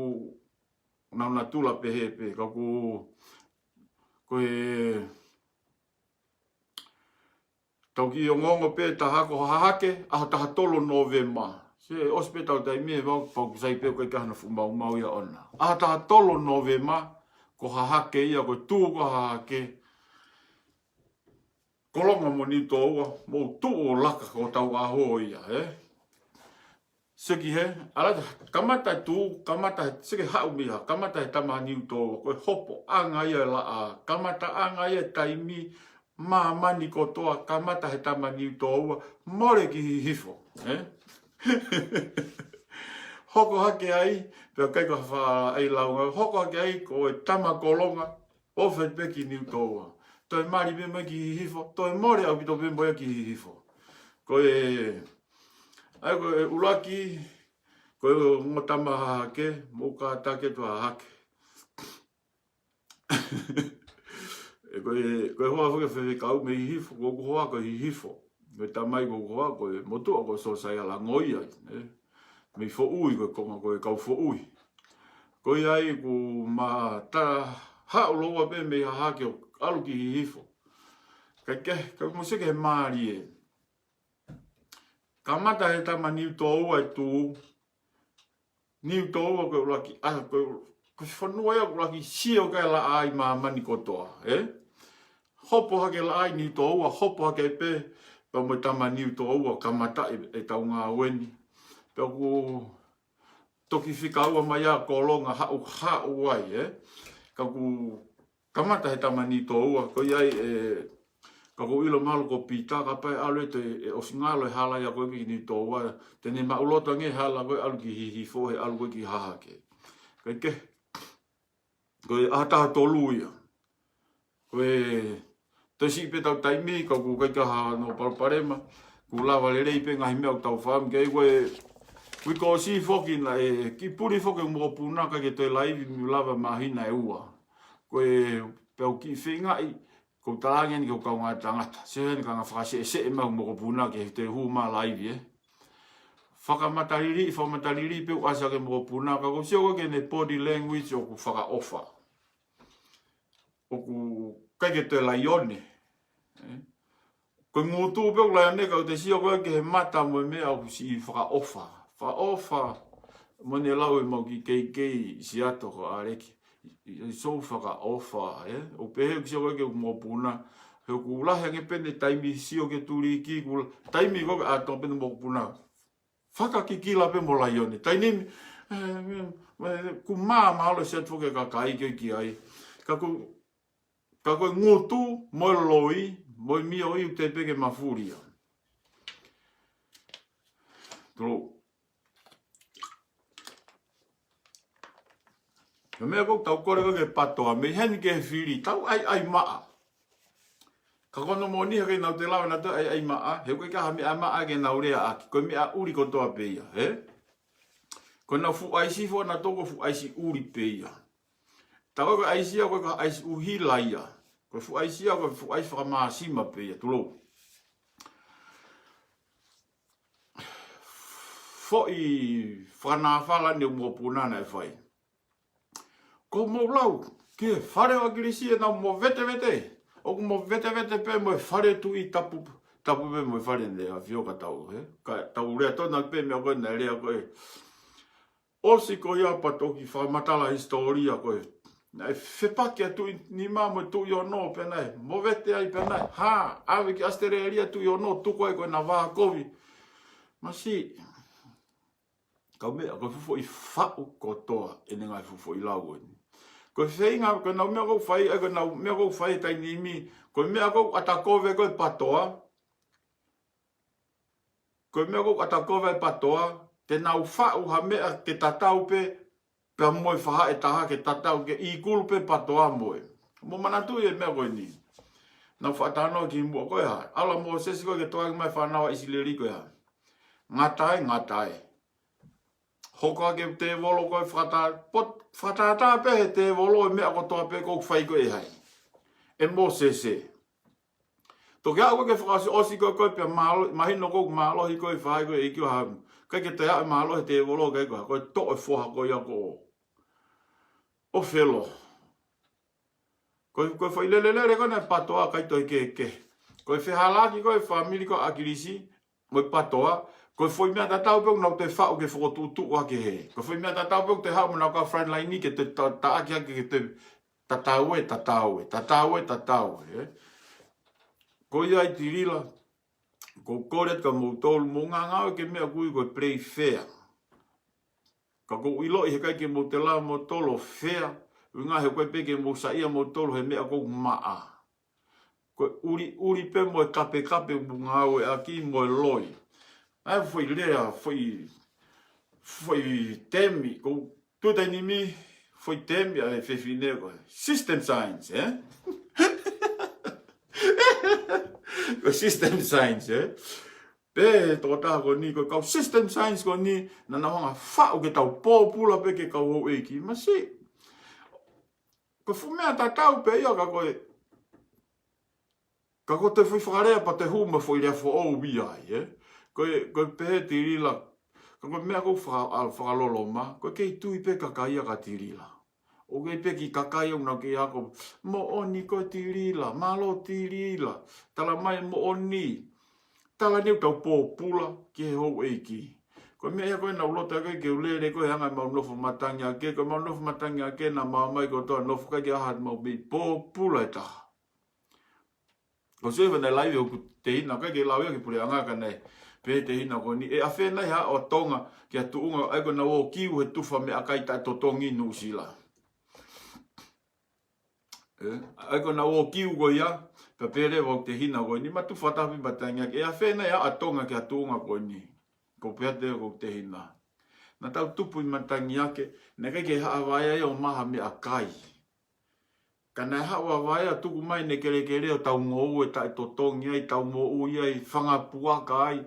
nauna tula pe he pe, ka koe tau ki o ngongo pe tahako hahake, aha taha tolo Novema. Se ospe tau tai mea wau, pau sai pe koe kahana fumau mau ia ona. Aha taha tolo Novema, ko hahake ia, ko tū ko hahake. Kolonga mo ni tō ua, mo tū o laka ko tau aho ia, Seki he, alata, kamata tu, kamata, seki hau miha, kamata he tama niu tō, koe hopo, anga ia la a, kamata anga ia taimi, maa mani kotoa, kamata he tama niu tō, more ki hifo, Hoko hake ai, pia keiko hawha ai launga, hoko hake ai, koe tama kolonga, ofet peki niu tō, toi mari bima ki hifo, toi more au pito bimboia ki hifo, koe, ai koe ulaki, koe ngotama hake, moka take tua hake. Koe hoa whuke whewe kau me hihifo, koe hoa koe hihifo. Me tamai koe hoa koe motua koe so sai ala ngoi ai. Me fo ui koe konga koe kau fo ui. Koe ai ku ma ta hao loa pe me hake o alu ki hihifo. Kai musike he maari e. Ka mata he tama niu tō ua e tū, niu tō ua koe ulaki, koe whanua ea ulaki sio kai la ai maa mani kotoa, Hopo hake la ai niu tō ua, hopo hake pe, pa mo tama niu tō ua, ka mata e tau ngā weni. Pea ku toki whika ua mai a kolonga hau ai, Ka mata he tama niu tō ua, koe ai ka ko ilo malo ko pita ka pai alu te o singalo hala ya ko ki ni to wa te ne ma ulota nge hala ko alu ki hihifo he alu ki hahake ke ko ata to luia ko te si pe tau taimi ka ku ka ha no parema ku lava le rei pe ngai me tau fam ke we ko si foki na ki puri foki mo puna ka ke te live mi lava mahina e ua ko pe o ki fingai ko talangi ni ko kaunga tangata se ni ka ngafase se ma mo ko puna ke te hu ma live faka matariri fo matariri pe asa ke mo puna ka ko sio ke ne body language o ku faka offer o ku ka ke te la yone ko mo tu pe la ne ka te sio ke mata mo me au si faka offer mo ne la o mo ki ke si ato ko areki so whaka ofa, o pehe ki sio ke mo puna, he ku lahe nge pene taimi sio ke turi ki, taimi koke a tō pene mo puna, whaka ki kila pe mo lai one, taini, ku maa mahalo se atuke ka kai ki ai, ka koe ngotu, moi loi, moi mio iu te peke mafuria. Tolo. No mea kou tau kore ke patoa, me hen ke whiri, tau ai maa. Ka kono mo ni hake nau te lawa na tau ai maa, he koe ka ha mea maa ke nau rea aki, koe mea uri kotoa peia, Koe nau fu aisi fo na toko fu aisi uri peia. Tau koe aisia koe ka aisi uhi laia, koe fu aisia koe fu aisi whaka maa sima peia, tulo. Fo i whanawhala ni mo punana e whai. Ko mo lau, ke whare o kirisi e nau mo vete. O mo vete pe mo whare tu i tapu pe mo whare ne a whioka tau, Ka tau rea tona pe mea koe na rea koe. Osi ko ia patoki whamatala historia koe. Ai fepa ki atu ni mamo tu yo no penai. Mo vete ai penai. Ha, awe ki astereria tu yo no tu koe koe na waha kovi. Masi, kau mea koe fufo i whau kotoa e nengai fufo i lau ni. Koe whainga, koe nau mea kou whai, koe nau mea kou whai tai ni mi, koe mea kou atakove koe patoa. Koe mea kou atakove patoa, te nau whau ha mea te tatau pe, pe moe whaha e taha ke tatau ke i kulupe patoa moe. Mo manatu e mea koe ni. Nau whaatano ki mua koe ha. Ala mo sesi koe ke toa ki mai whanawa isi leri koe ha. Ngatai, ngatai. Hoka ke te volo koe whataata pe he te volo e mea kotoa pe kou whai koe hai. E mo sese. Toki a koe ke whakasi osi koe koe pe mahino kou mahalohi koe whai koe i kio hamu. Kai ke te hae mahalohi te volo koe koe. Koe to e whoha koe a koe. O whelo. Koe whai lelelere koe nei patoa kai toi ke. Koe whehalaki koe whamili koe akirisi. Moi patoa. Koe whai mea tatau peo nau te whao ke whakotutu wake he. Koe whai mea tatau peo te hao mo nau ka frontline ni ke te taaki hake ke te tatau e. Koe iai tirila. Ko kore ka moutolu mo ngā ngāwe ke mea kui koe play fair. Ka ko ilo i he kai ke mo te la mo tolo fair. Ngā he koe peke mo sa ia mo tolo he mea kou maa. Koe uri pe mo e kape mo ngāwe a ki mo e loi. Ai foi lea, foi temi. Ko tutai ni mi, foi temi a e whewhine koe. System science, eh? System science, eh? Pe tō taha ko ni, ko kau system science ko ni, na whanga whao ke tau pōpula pe ke kau hou eiki. Ma si, ko whumea tatau pe ia ka koe te whi whakarea pa te huma whoi rea who bi ai, eh? Koe pe tirila, ka koe mea kou whakalolo ma, koe kei tui pe kakaia ka tirila. O kei pe ki kakai au nau kei ako, mo oni koe tirila, malo tirila, tala mai mo oni. Tala niu tau pōpula ki he hou eiki. Koe mea ia koe nau lota koe ke ulere koe hanga mau nofu matangi a ke, koe mau nofu matangi a ke na mau mai koe toa nofu kai ke ahat mau bi pōpula e taha. Ko se whanai laiwe o te hina, kai ke lau ia ki pure angaka nei, pe te hina ko ni. E a whenai ha o tonga ki a tuunga, ai koe na o kiu he tufa me a kai tai to tongi nusila. Ai koe na o kiu ko ia, pe pere wau te hina ko ni, ma tu whatapi batangia, e a whenai ha a tonga ki a tuunga ko ni, ko pea te ko te hina. Na tau tupu i matangi ake, ne kai ke haa waia e o maha me a kai. Ka nei hawa waia tuku mai ne kere o tau ngou e tai to tongi ai, tau mo ui ai, whangapuaka ai.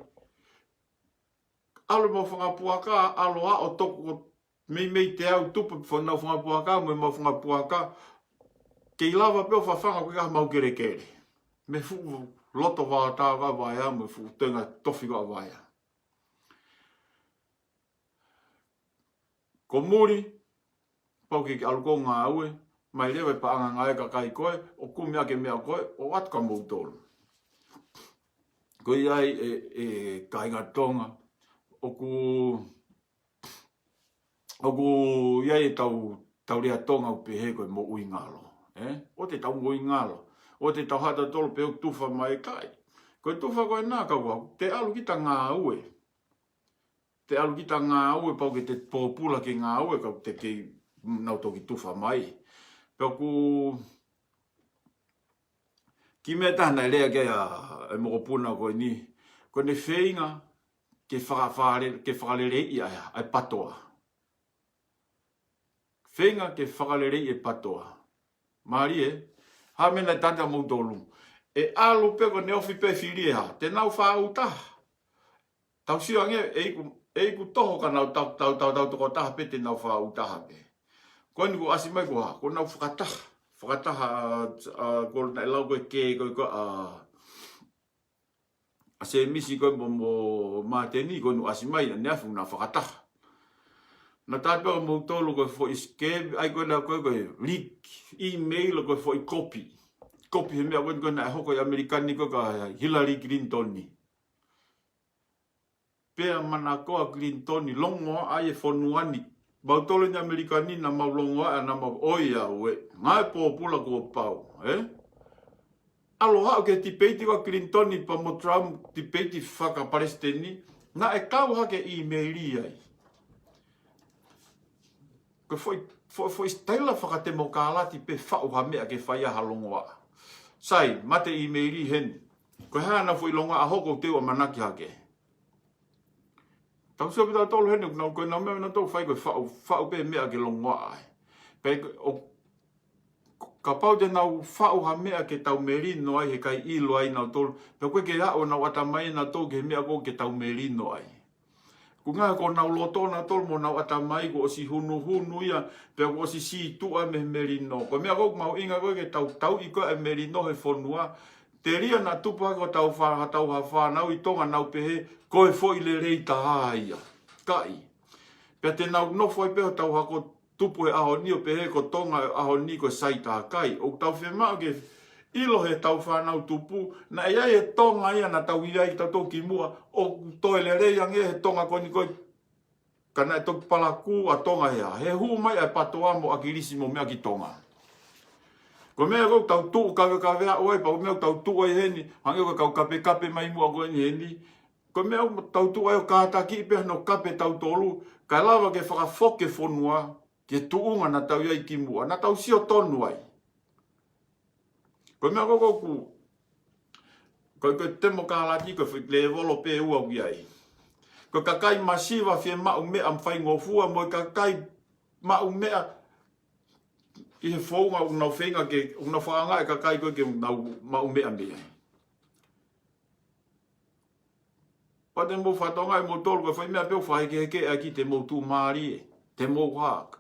Alo mo whangapuaka, alo a o toko mei te au tupu whanau whangapuaka, mo mau whangapuaka, kei lava peo whawhanga koe kaha mau kere. Me fu loto wā tāga waia, me fu tenga tofi ka waia. Ko muri, pau ki aluko ngā aue, mai lewe pa anga ngai ka kai koe, o kumea ke mea koe, o atka moutolu. Ko iai e kainga tonga, o ku iai e tau rea tonga upe he koe mo ui ngalo. O te tau ui ngalo, o te tau hata tolu pe o tufa mai kai. Koe tufa koe nā kaua, te alu kita ngā aue. Te alu kita ngā aue, pau ke te pōpula ke ngā aue, kau te kei nau toki tufa mai. Pea ku ki mea tāna lea kia e mokopuna koe ni. Koe ne wheinga ke whakalere i ai patoa. Wheinga ke whakalere i patoa. Maari e, ha mena tanta moutolu. E alu pe ko ne ofi pe whiri e ha. Te nau whaau taha. Tau siange e ku toho ka nau tau toko taha pe te nau whaau taha pe. Koe ni ku asi mai ko ha, ko nau whakataha. Whakataha, ko na lau koe ke, koe a se misi koe mo mateni, koe nu asi mai, ne afu na whakataha. Na tāpea o moutolu koe fo i scam, ai koe na koe leak, email koe fo i copy. Copy he mea koe na e hoko i Amerikani koe ka Hillary Clinton ni. Pea mana koa Clinton ni, longo ai e whonuani, Bautole ni Amerikani na maulongoa na ma oia we. Ngai popula ko pau, Aloha ke tipeiti wa Clinton ni pa mo Trump tipeiti whaka Palestini na e kau hake e-maili ai. Ko foi stela whakate mo kālati pe whau ha mea ke whaia halongoa. Sai, mate e-maili hen. Ko hana foi longa a hoko te o manaki hake. Tau sio pita tolu hene kuna koe na mea na tau whai koe whau pe mea ke longoa ai. Pe o ka pau te nau whau ha mea ke tau merino ai he kai ilo ai nau tolu. Pe koe ke hao nau atamai na tau ke mea ko ke tau merino ai. Ko ngā ko nau loto na tolu mo nau atamai ko o si hunu ia. Pe o si si tua me merino. Ko mea ko mau inga koe ke tau i koe e merino he whonua. Te ria na tupa ko tau whanau i tonga nau pehe. Koe foi le rei taha ia. Kai. Pe te nau nofo ai peho tau hako tupu e aho ni o pehe ko tonga aho ni ko saita kai. O tau whemau ke ilo he tau whanau tupu. Na e ai e tonga ia na tau iai tau toki mua. O toe le rei ange he tonga koni koe. Kana e toki palaku a tonga hea. He hu mai e patoa mo a kirisi mo mea ki tonga. Ko mea kou tau tuu kawe a oai pa o mea tau tuu ai heni. Hange ko kau kape mai mua koe ni heni. Ko mea tau tuu ai o kātaki ipe no kape tau tolu. Kai lawa ke whakafoke whonua. Ke tuunga na tau iai ki mua. Na tau sio tonu ai. Ko mea kou ko temo kālati ko le volo pe ua ki ai. Ko kakai masiva fie mau mea mwhai ngofua mo kakai mau mea i he whaunga o nau whenga ke o nau whaanga e kakai koe ke nau mau mea mea. Pate mo whatonga e mo tolu koe whai mea peo whai ke heke aki te mo tū maari e. Te mo whaak.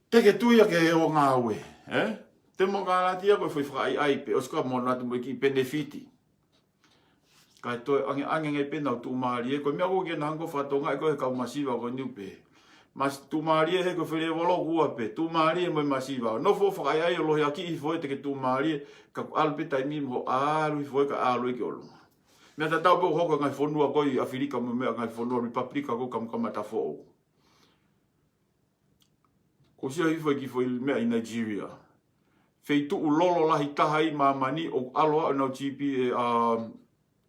Teke tuia ke o ngā ue. Te mo kālatia koe whai whai ai pe. Oska mo natu mo ki benefiti. Kai toi ange ngai pe nau tū maari e. Koe mea koe ke nango whatonga e koe kau masiva koe niu pe. Mas tu maria he ko fere volo gua pe tu maria mo masiva no fo fa ai lo ya ki foi te que tu maria ka alpe tai mi mo alu foi ka alu ke olo me ta tau ho ko ngai fonu ko i afrika mo me ngai fonu republika ko kam ta fo ko si ai foi ki foi me in Nigeria feitu u lolo la hita hai mamani o alo no gp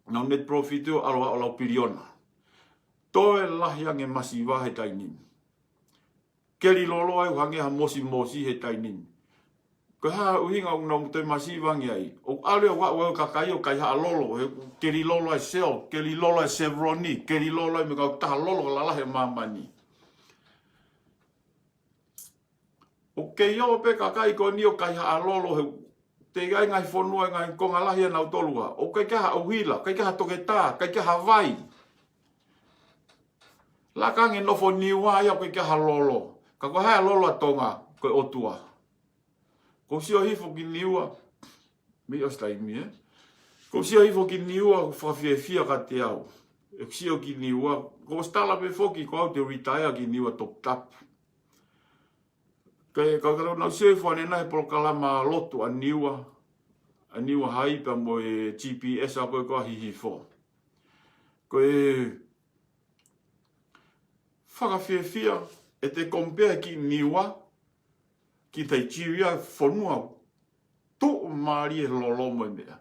no net profit o alo o piliona to la yang e masiva he tai ni Keri lolo ai hange ha mosi he tainin. Ko ha uhinga no te masiva ngi ai. O ale wa kakai o kai ha lolo keri lolo ai sel, keri lolo ai sevroni, keri lolo ai me ka ta lolo la he mamani. O ke yo pe kakai ko ni o kai ha lolo te gai ngai fonua ngai ko ngala hi na tolua. O kai ka ha uhila, kai ka ha toketa, kai ka ha vai. La kange no fo niwa ya kai ka ha lolo. Ka ko hae lolo atonga koe otua. Ko sio hifo ki niua. Mi o stai mi, Ko sio hifo ki niua whawhiawhia ka te au. E sio ki niua. Ko stala pe foki ko au te retire ki niua top tap. Ka karo nau sio hifo ane nahe polo kalama lotu a niua. A niua haipa mo e GPS a koe koa hihifo. Ko e whakawhiawhia. E te compare ki niwa, ki tai chiria whanua, tō maari e lolo mo mea.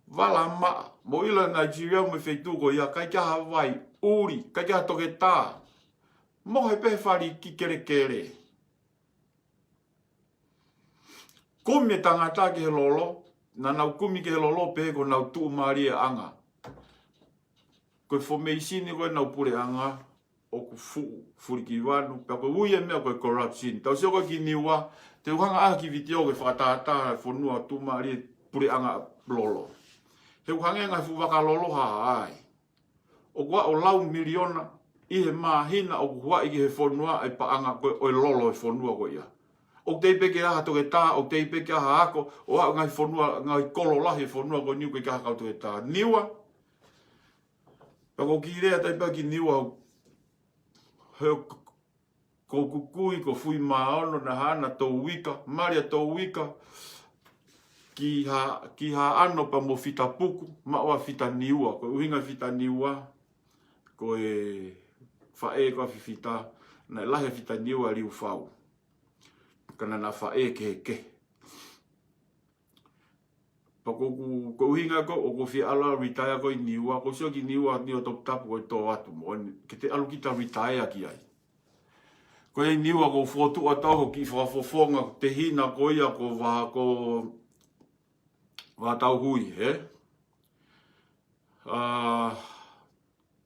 Wala ma, mo ila Nigeria mo whaitu ko ia, kai kia Hawaii, uri, kai kia toke tā. Mo he pehe whari ki kere kere. Ko me tangata ki he lolo, na nau kumi ki he lolo pehe ko nau tō maari e anga. Koe formeisini koe nau pure anga, o ku furi ki wanu, pa ko uia mea koe corruption. Tau sio koe ki niwa, te uhanga aha ki vitio koe whakatata, whanua tūmari pure anga lolo. He uhanga ngai fuwaka lolo ha ai. O kua o lau miliona, i he mahina o kua i ki he whanua e pa anga koe o lolo e whanua koe ia. O te ipeke aha toke tā, o te ipeke aha ako, o a ngai whanua, ngai kolo lahi whanua koe niu koe kaha kau toke tā. Niwa, pa ko ki rea taipa ki niwa, ko kukui, ko fui maono na hana tō wika, maria tō wika, ki ha ano pa mo fita puku, maua fita niua, ko uhinga fita niua, ko e whae ko whiwhita, na lahe whita niua riu whau. Kana na whae ke. Pako ko uhinga ko, o ko whi ala retire ko i niua, ko sio ki niua ni o top tapu ko i tō atu, ke te alu kita retire ki ai. Ko e niua ko whotu a tau ki whafofonga, te hina ko ia ko wā tau hui,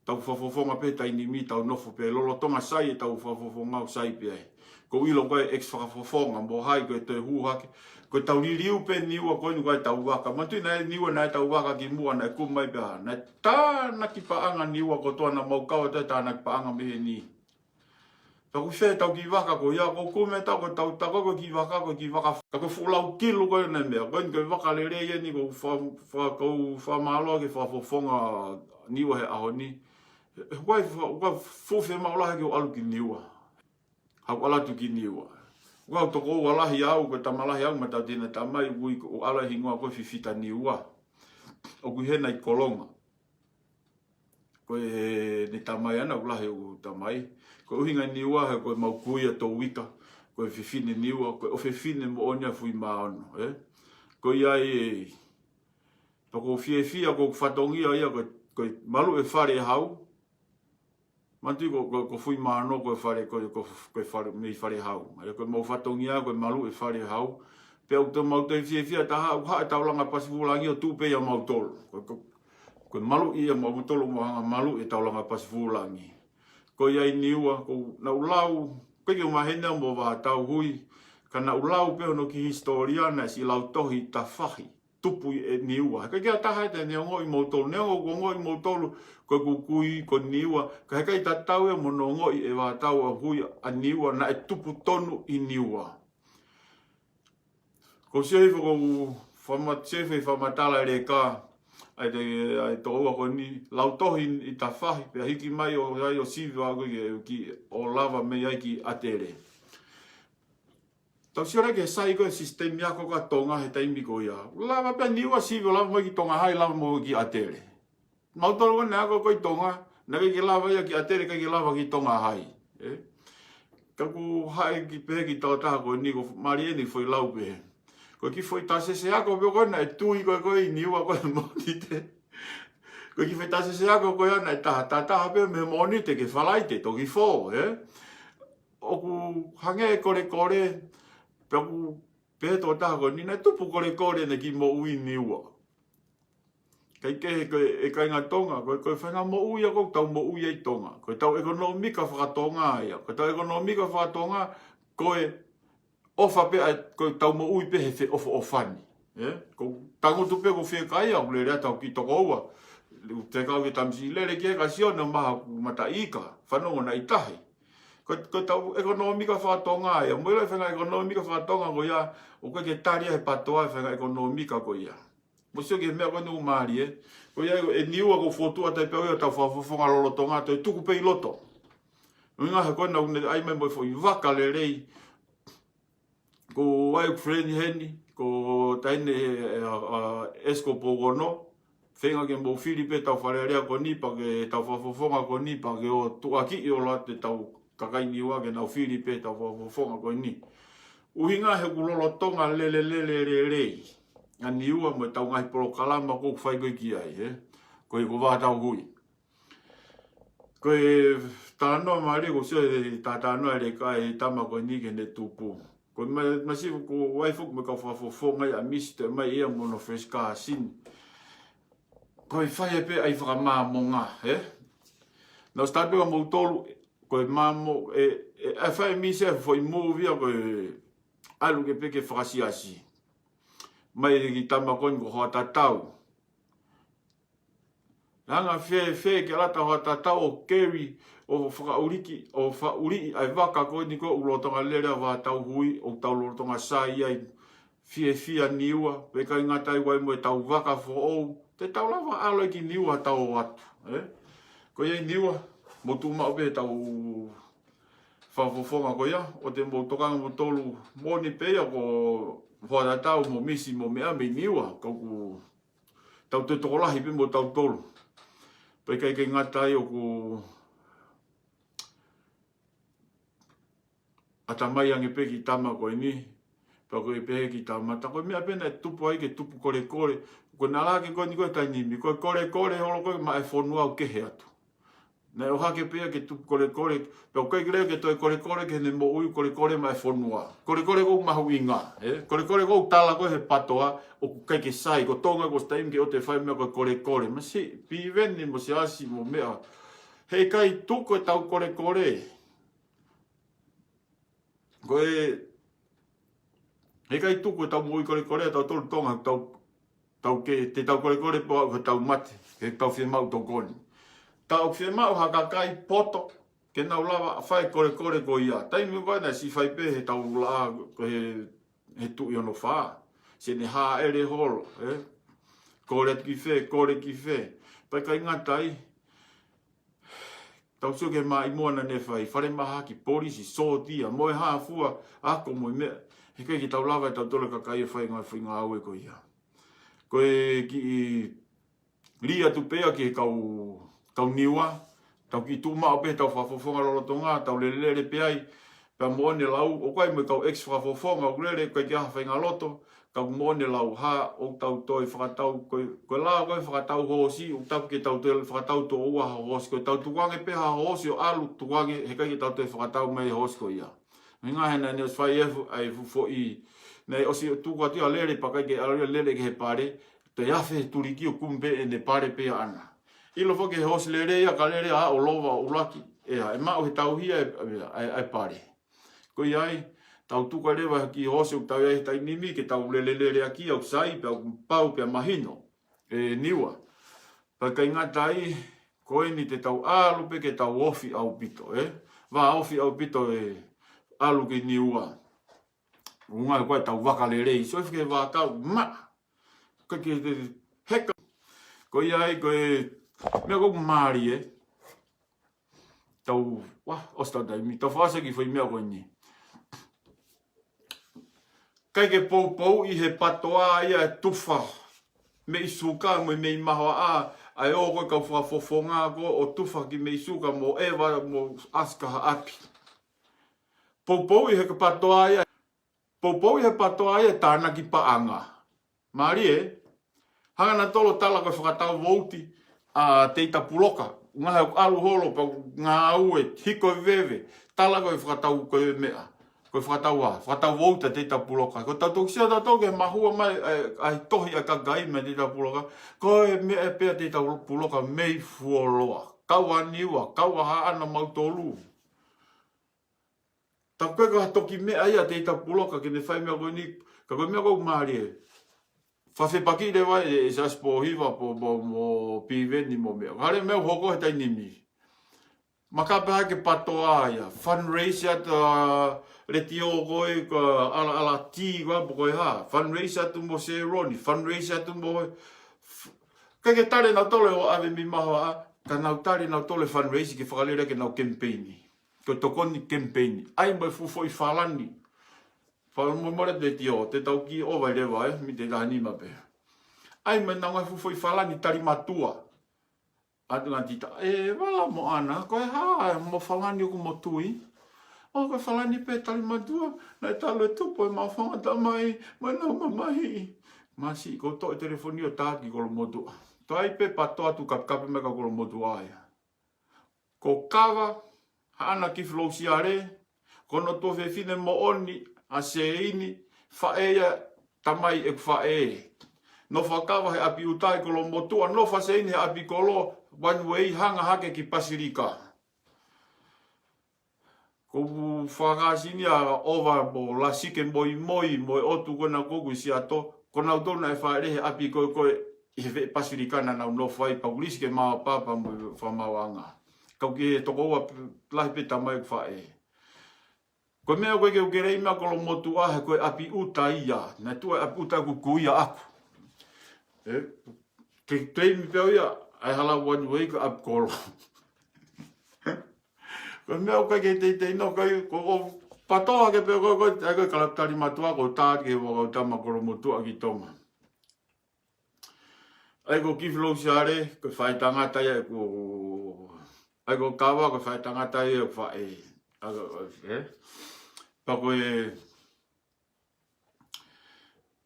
tau whafofonga pe taini mi tau nofo pe, lolo tonga sai e tau whafofonga o sai pe ai. Ko ilo koe ex whafofonga, mo hai koe te huhake, ko tau ririu pe niua koe nu koe tau waka, matu nai niua nai tau waka ki mua nai kumai pe ha, nai tāna ki paanga niua ko tuana maukawa te tāna ki paanga mehe ni. Tau whē tau ki waka ko ia, ko kume tau ko tau tako ko ki waka, ko fulau kilu koe nai mea, koe ni koe waka le rei ni ko whamaloa ke whafofonga niua he aho ni. Koe fuwhe maulahe ki o alu ki niua. Hau alatu ki niua. Koe toko o alahi au, koe tamalahi au, matau tēnei tamai, ui o alahi ngoa koe whiwhita niua. O kui hena i kolonga. Koe ni tamai ana, ulahi o tamai. Koe uhinga niua, he koe mau kuia tō wika. Koe whiwhine niua, koe o whiwhine mo onia fui maono. Koe iai, toko whiewhia ko whatongia ia, koe malu e whare hau. Mantu ko fui maano koe whare mei whare hau. Koe mau whatongia, koe malu e whare hau. Pe au te mau te whiewhia taha, au hae taulanga pasifulangi o tūpe ia mau tolu. Koe malu ia mau tolu mohanga malu e taulanga pasifulangi. Koe iai niua, ko na ulau, koe ki umahena mo wā tau hui, ka na ulau peo no ki historiana si lau tohi ta whahi, tupu e niua. Koe kia taha te neo ngoi mo tolu, neo ngoi mo tolu, koe kukui, ko niua, ka hekai ta tau e mono ngoi e wā tau a hui a niua, na e tupu tonu i niua. Ko sehefa ko sehefa i whamatala ere ka, ai tō ua ko ni, lau tohi i ta whahi, pia hiki mai o sivi wāko ki o lava mei ai ki atere. Tau siora ke sai koe sistemi ako ka tonga he taimi ko ia. Lava pia niua sivi o lava mo ki tonga hai, lava mo ki atere. Mautoro ko nea ko tonga, na ki lava ia ki atere, ki lava ki tonga hai. Kaku hai ki pehe ki tau taha ko ni, ko marieni foi lau pehe. Ko ki foi tasese ako pe koe na e tui koe i niua koe monite. Ko ki foi tasese ako koe ana e taha pe me monite ke whalaite toki fō, Oku hange e kore, pe aku pehe tō taha koe ni, na tupu kore ne ki mo ui niua. Kei kehe koe e kai ngā tonga, koe whainga mo ui ako tau mo ui ei tonga. Koe tau ekonomika whakatonga ia. Koe tau ekonomika whakatonga, koe ofa pe koe tau mo ui pe he whe ofo ofani. Ko tangotu pe ko whea kai au le rea tau ki toko ua. Te kau ki tamsi lere ki eka siona maha ku mata ika, whanongo na itahi. Koe tau ekonomika whakatonga ia. Moira whenga ekonomika whakatonga ko ia, o koe ke taria he patoa whenga ekonomika ko ia. Mo sio ke mea koe nu maari Ko ia e niua ko whotua tai peo ia tau whafonga lolotonga toi tuku pe i loto. Nga he koe na une ai mai moi fo i waka le rei. Ko ai freni heni, ko taine esko pogono, whenga ke mo Filipe tau wharearea ko ni, pa ke tau whafonga ko ni, pa ke o tuaki i o la te tau kakai niua ke nau Filipe tau whafonga ko ni. Uhinga he kulolo tonga le. Nga niua mo tau ngai polo kalama ko whai koe ki ai, Koe ko wātau hui. Koe tānoa maare ko sio tātānoa ere kai tama koe ni ke ne tupu. Ko masifu ko waifuk me ka whafonga i a miste mai ea mono fresh car sin. Koe whai pe ai whakamāmonga, Nau start peka mou tolu, koe māmo, e whai mise fo i mūvia koe alu ke peke whakasiasi. Mai ki tama koe ko hoa tatau. Hanga whee ke lata hoa tatau o Kerry, o whakauriki, o whauri ai waka koe ni koe ulotonga lera wā tau hui, o tau ulotonga sai ai whia niua, pe kai ngatai wai mo e tau waka fo ou, te tau lawa alo ki niua tau o atu. Ko iei niua, mo tu mau pe tau whafofonga ko ia, o te mo tokanga mo tolu moni pea ko hoa tau mo misi mo mea me niua, kauku tau te tokolahi pe mo tau tolu. Pe kai ngatai o ku atamai ange pe ki tama ko ni pa ko pe ki tama ta ko me pena tupu ai ke tupu kore kore ko na la ke ko ni ko ta ni mi ko kore kore holo ko ma e fonu au ke he atu na o ha ke pe ke tupu kore kore pe ko ke ke to kore kore ke ne mo u kore kore ma e fonu kore kore ko ma huinga kore kore ko tala ko he patoa o ke sai ko tonga ko sta im ke o te fai me ko kore kore ma si pi veni mo si asi mo mea hei kai tuko e tau kore kore koe hei kai tuko e tau mo i kore kore tau tolu tonga tau ke te tau kore kore po au tau mate ke tau fie mau tau koni tau fie mau haka kai poto ke nau lava a whai kore kore ko ia taimi koe na si whai pe he tau la ko he tu i ono wha se ne ha ere holo kore ki whe pai kai ngatai tau suke mai moana ne whai, whare maha ki polisi, sōtia, moe haa fua, ako moe mea. He kai ki tau lawa e tau tole kakai e whai ngā au e ko ia. Koe ki lia tu pea ki he kau niwa, tau ki tū mao pe tau whafofonga lolotonga, tau lelele peai, pia moone lau, o kai moe kau ex whafofonga, o lele koe ki aha whai ngā loto, kau moone lau ha o tau toi whakatau, koe la koe whakatau hoosi, o tau ke tau toi whakatau to ua hoosi, koe tau tuwange pe ha hoosi o alu tuwange, he kai ke tau toi whakatau mai hoosi ko ia. Me ngā hena ne os whai efu ai fufo i, nei osi tuku ati a lere pakai ke alia lere ke he pare, te afe turiki o kumpe e ne pare pe ana. Ilo fo ke hoosi lere ia ka lere a o lova o laki, ea, e mao he tau hia e pare. Ko iai, tau tuka rewa ki hose u tau e tai nimi ke tau lelelere aki au sai pe au pau pe mahino e niwa. Pa kai ngatai koe ni te tau alu pe ke tau ofi au pito Va ofi au pito alu ke niwa. Unga koe tau wakalere i soif ke wakau ma. Koe ke heka. Koe iai koe mea koku maari Tau osta taimi. Tau whaasa ki whai mea koe ni. Kai ke pou i he patoa ia e tufa. Me i suka mo me i mahoa a. Ai o koe kau whafofonga ko o tufa ki me i suka mo ewa mo aska ha api. Pou i he patoa ia. Pou i he patoa ia tāna ki paanga. Maari hangana tolo tala koe whakatau vouti a teita puloka. Ngaha alu holo pa ngā au hiko vewe. Tala koe whakatau koe mea. Koe whakatau wauta te ta puloka. Ko tau sia tau ke mahua mai ai tohi a kakai me te ta puloka. Koe mea e pea te ta puloka mei fuoloa. Kaua niwa, kaua haana mautolu. Tau koe ka toki mea ia te ta puloka ke ne whai mea koe ni. Ka koe mea koe maari Whawhepaki re vai e saspo hiwa po mo piveni mo mea. Hare mea hoko he tai nimi. Makapaha ke patoa ia. Fundraiser reti o koe ka ala ti koe po koe ha. Fundraiser tu mo se roni. Fundraiser tu mo... Kai ke tare nau tole o ave mi maho a. Ka nau tare nau tole fundraiser ke whakalera ke nau campaigni. Ko tokoni campaigni. Ai mai fufo i whalani. Whakamomore te tio. Te tau ki o vai rewa mi te tahani mape. Ai mai nau ngai fufo i whalani tari matua. Atu ngā tita, wala mo ana, koe haa, mo whalani oku mo tui. O, koe whalani pe tali matua, nai talo e tupo e mawhangata mai, mai nau mamahi. Masi, ko to e telefoni o tāki kolo motua. To ai pe patoa tu kapkape me ka kolo motua aia. Ko kawa, haana ki flosi are, kono to fine mo oni, a se ini, whaeia, tamai e whae. No whakawa he api utai kolo motua, no whaseini he api kolo, one way hanga hake ki pasirika. Ko whakasini a ova mo la sike moi otu kona koku si ato, kona utona e whaerehe api koe i he pasirika na nau no whai paulisi ke maa papa mo whamawanga. Kau ki he toko ua lahi pe tamai whae. Ko mea koe ke ukerei mea kolo motua he koe api utai ia, na tua api utai kukuia aku. Ke teimi peo ia, ai hala one way ko ap kolo. Ko mea o kai ke teitei no kai, ko patoa ke peo koe kalaptari matua ko tāti ke wakau tama kolo motua ki tonga. Ai ko kiflo siare, ko whai tangata ia ko... Ai ko kawa ko whai tangata ia ko whae. Pako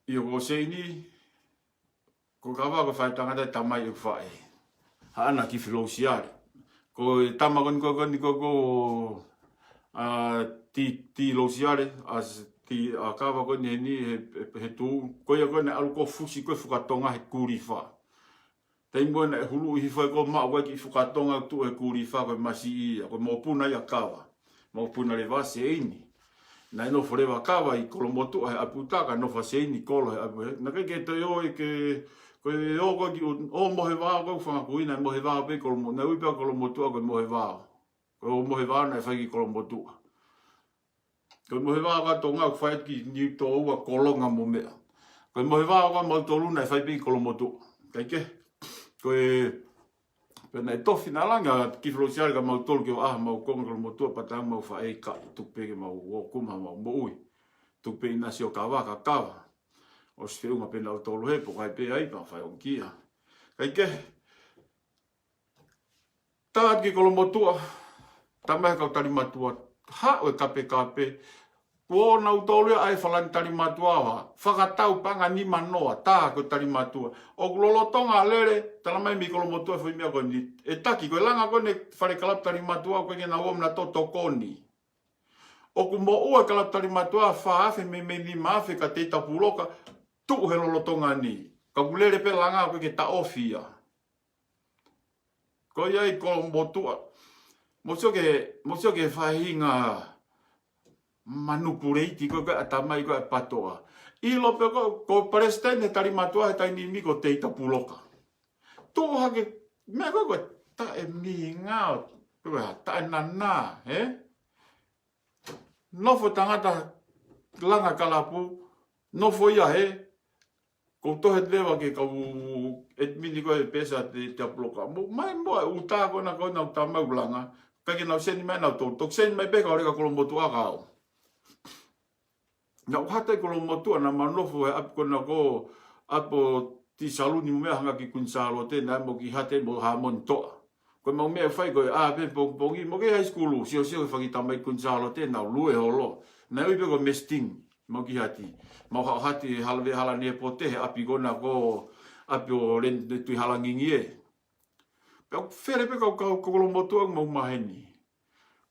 i o seini, ko kawa ko whai tangata tamai o whae. Haana ki whilausiare. Ko tamakon ko ti lausiare, as ti a kawa ko ni he tu, ko ia kone alu ko fusi ko whukatonga he kuri wha. Tei mua na e hulu i whai ko maa waki whukatonga tu he kuri wha ko masi ia, ko mōpuna i a kawa. Mōpuna le vase eini. Na ino forewa kawa i kolomotu he aputaka no fa seini kolo he apu he. Na ke te o e ke ko e o ko ki o mohe wā ko whanga kuina mohe wā pe kolomotu. Na uipa kolomotu ko mohe wā. Ko o mohe wā na e whai ki kolomotu. Ko mohe wā ka tō ngā whai ki ni tō ua kolonga mo mea. Ko mohe wā ka mautolu na e whai pe kolomotu. Kai ke? Ko pena e tofi na langa ki whilausiare ka mautolu ki o mau konga kolomotu patang mau whae ka tupe ke mau wokuma mau moui. Tupe ina si o kawa ka kawa. O si whiunga pena o tolu he po kai pe aipa whae o kia. Kai ke? Tāat ki kolomotua. Tamahe kau tari matua. Ha o e kape. Ko na utolu ai whalani tari matua wa. Whakatau panga ni manoa. Tā ko tari matua. O lolotonga lere. Tala mai mi kolomotua whi mea koni. E taki ko e langa kone whare kalap tari matua. Ko e na uom na toto koni. O ku mo ua kalap tari matua. Whaafe me ni maafe ka te tapuloka. Tu he lolotonga ni. Ka kulere pe langa ko ke ta ofia. Ko iai kolomotua. Mosio ke whahinga manupureiti ko ka atamai ko e patoa. I lope ko Palestine tari matua he taini mi ko teita puloka. Tō hake, mea ko ta e mi ngāo, ta e nana, Nofo tangata langa kalapu, nofo ia he, ko tohe lewa ke kau et mini ko e pesa te puloka. Mai moa uta ko na utamau langa, kake nau seni mai nau tō, seni mai peka oreka kolomotu akao. Na uhatai kolomotu na manofo e api kona ko apo ti saluni mea hanga ki kunsalo te na mo ki hate mo hamon toa. Ko mau mea whai koe pe pongi mo ke high school sio e whakita mai kunsalo te na lue holo. Na uipe ko mesting mo ki hati. Mau hati halwe halani e pote he api kona ko api o ren tui halangingi e. Pea where pe kau kolomotu ang mau maheni.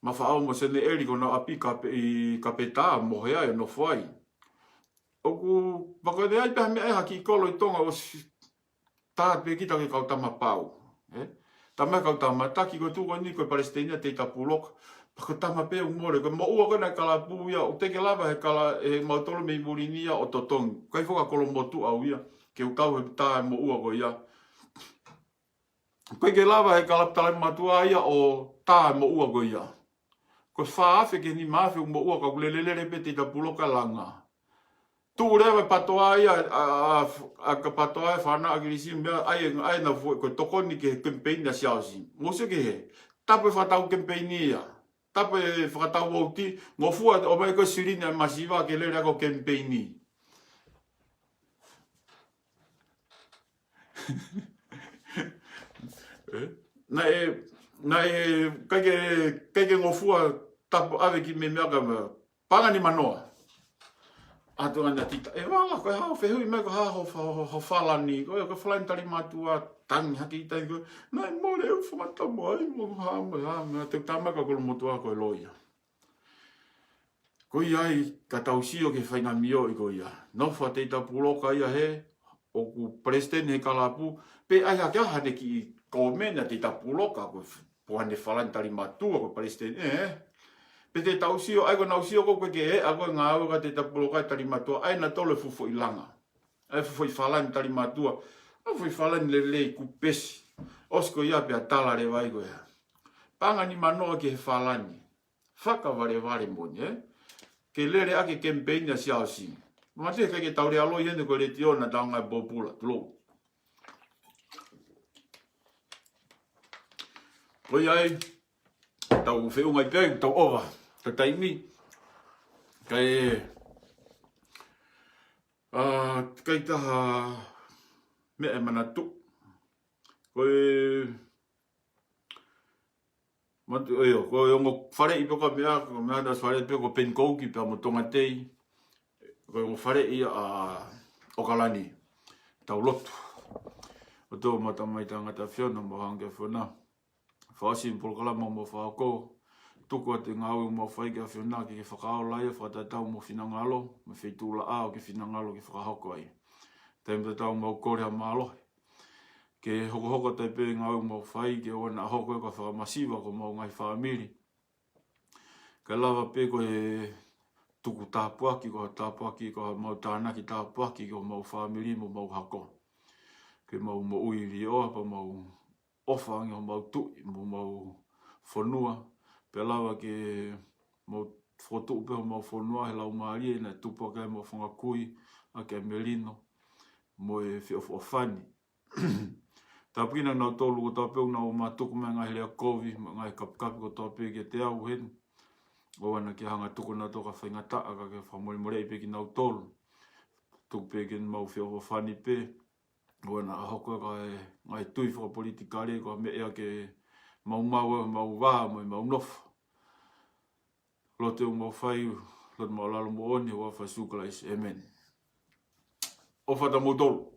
Ma whaau mo sene eri kona api kapeta mo hea e no whai. Oku wakone ai peha mea haki kolo i tonga o tāt pe kita ke kau tama pau. Tama kau tama taki ko tuko ni ko Palestina te tapulok. Pako tama pe umore ko mo ua kona kalapu ia o teke lava he kala e mautolo me murinia o totong. Kai foka kolomotu au ia ke ukau he tā mo ua ko ia. Koe ke lava he kalaptala matua ia o tā mo ua ko ia. Ko whaafe ke ni maafe mo ua ka kulelelere pe te tapuloka langa. Tu rewa patoa ia a ka patoa e whana a kirisi mea ai na fue ko tokoni ke campaign na siausi. Mose ke he, tapo e whatau campaign ia. Tapo e whakatau wauti, mo fua o mai ko sirina masiva ke lere ako campaign ni. Na e kake ngofua tapo ave ki me mea kama pangani manoa. Ato ngana tita, e wala koe hao whehui mea ko hao whalani, koe ko whalani tari matua tangi haki i tai koe, nai more eu whamatamu ai mo hama, te tama ka kolomotua koe loia. Koe ai ka tausio ke whainga mio i koe ia, nofua te tapuloka ia he, o ku Palestine he kalapu, pe ai hake ahane ki komena te tapuloka koe pohane whalani tari matua koe Palestine, Pe te tausio, ai ko nausio ko koe ke e, a koe ngā au ka te tapulokai tari matua, ai na tole fufo i langa. Ai fufo i whalani tari matua, ai fufo i whalani le lei kupesi. Osko ia pe a tala re vai koe. Panga ni manoa ke he whalani. Whaka vare moni, Ke lere ake campaign na siao si. Mate ke taure alo i hene koe le tio na taonga bopula, tulo. Koe ai, tau whiunga i pēng, tau ova. Ka taimi, kai taha mea manatu. Koe Matu eo, ko yo fare I peko mea da fare peko penkou ki pe mo tonga tei. Ko yo fare I a Okalani. Tau lotu. O tō mata mai tangata whiona mo hange whiona. Whaasi mpolkalama mo whaako. Tuku a te ngāu mo whaike a whiona ki ke whakao lai whatatau mo whinangalo. Me whaitula a o ke whinangalo ki whakahoko ai. Taimata tau mo kore a mālohe. Ke hoko tai pe ngau mo whai ke ona hoko e ka whamasiwa ko mau ngai whamiri. Ka lawa pe ko e tuku tāpuaki ko mau tānaki tāpuaki ko mau whamiri mo mau hako. Ke mau mo uiri oa pa mau ofa ngi mau tui mo mau whanua. Pe lawa ke mau whotu pe mau whanua he lau maari e na tupaka e mau whangakui a ke melino mo e whiofani. Tāpina nau tōlu ko tāpeu nau mātuku mea ngai lea kovi, ngai kapikapi ko tāpeu ki te au hen. O ana ki hanga tuku nau toka whaingata aka ke whamori more I pe ki nau tōlu. Tuku pe ki mau whio whani pe. O ana ahoko ka e ngai tui whaka politikare ko me ea ke mau maua, mau wā, mau nofa. Lote o mau whai, lote mau lalo mo oni, o wha sukalais. Amen. O whata mo tōlu.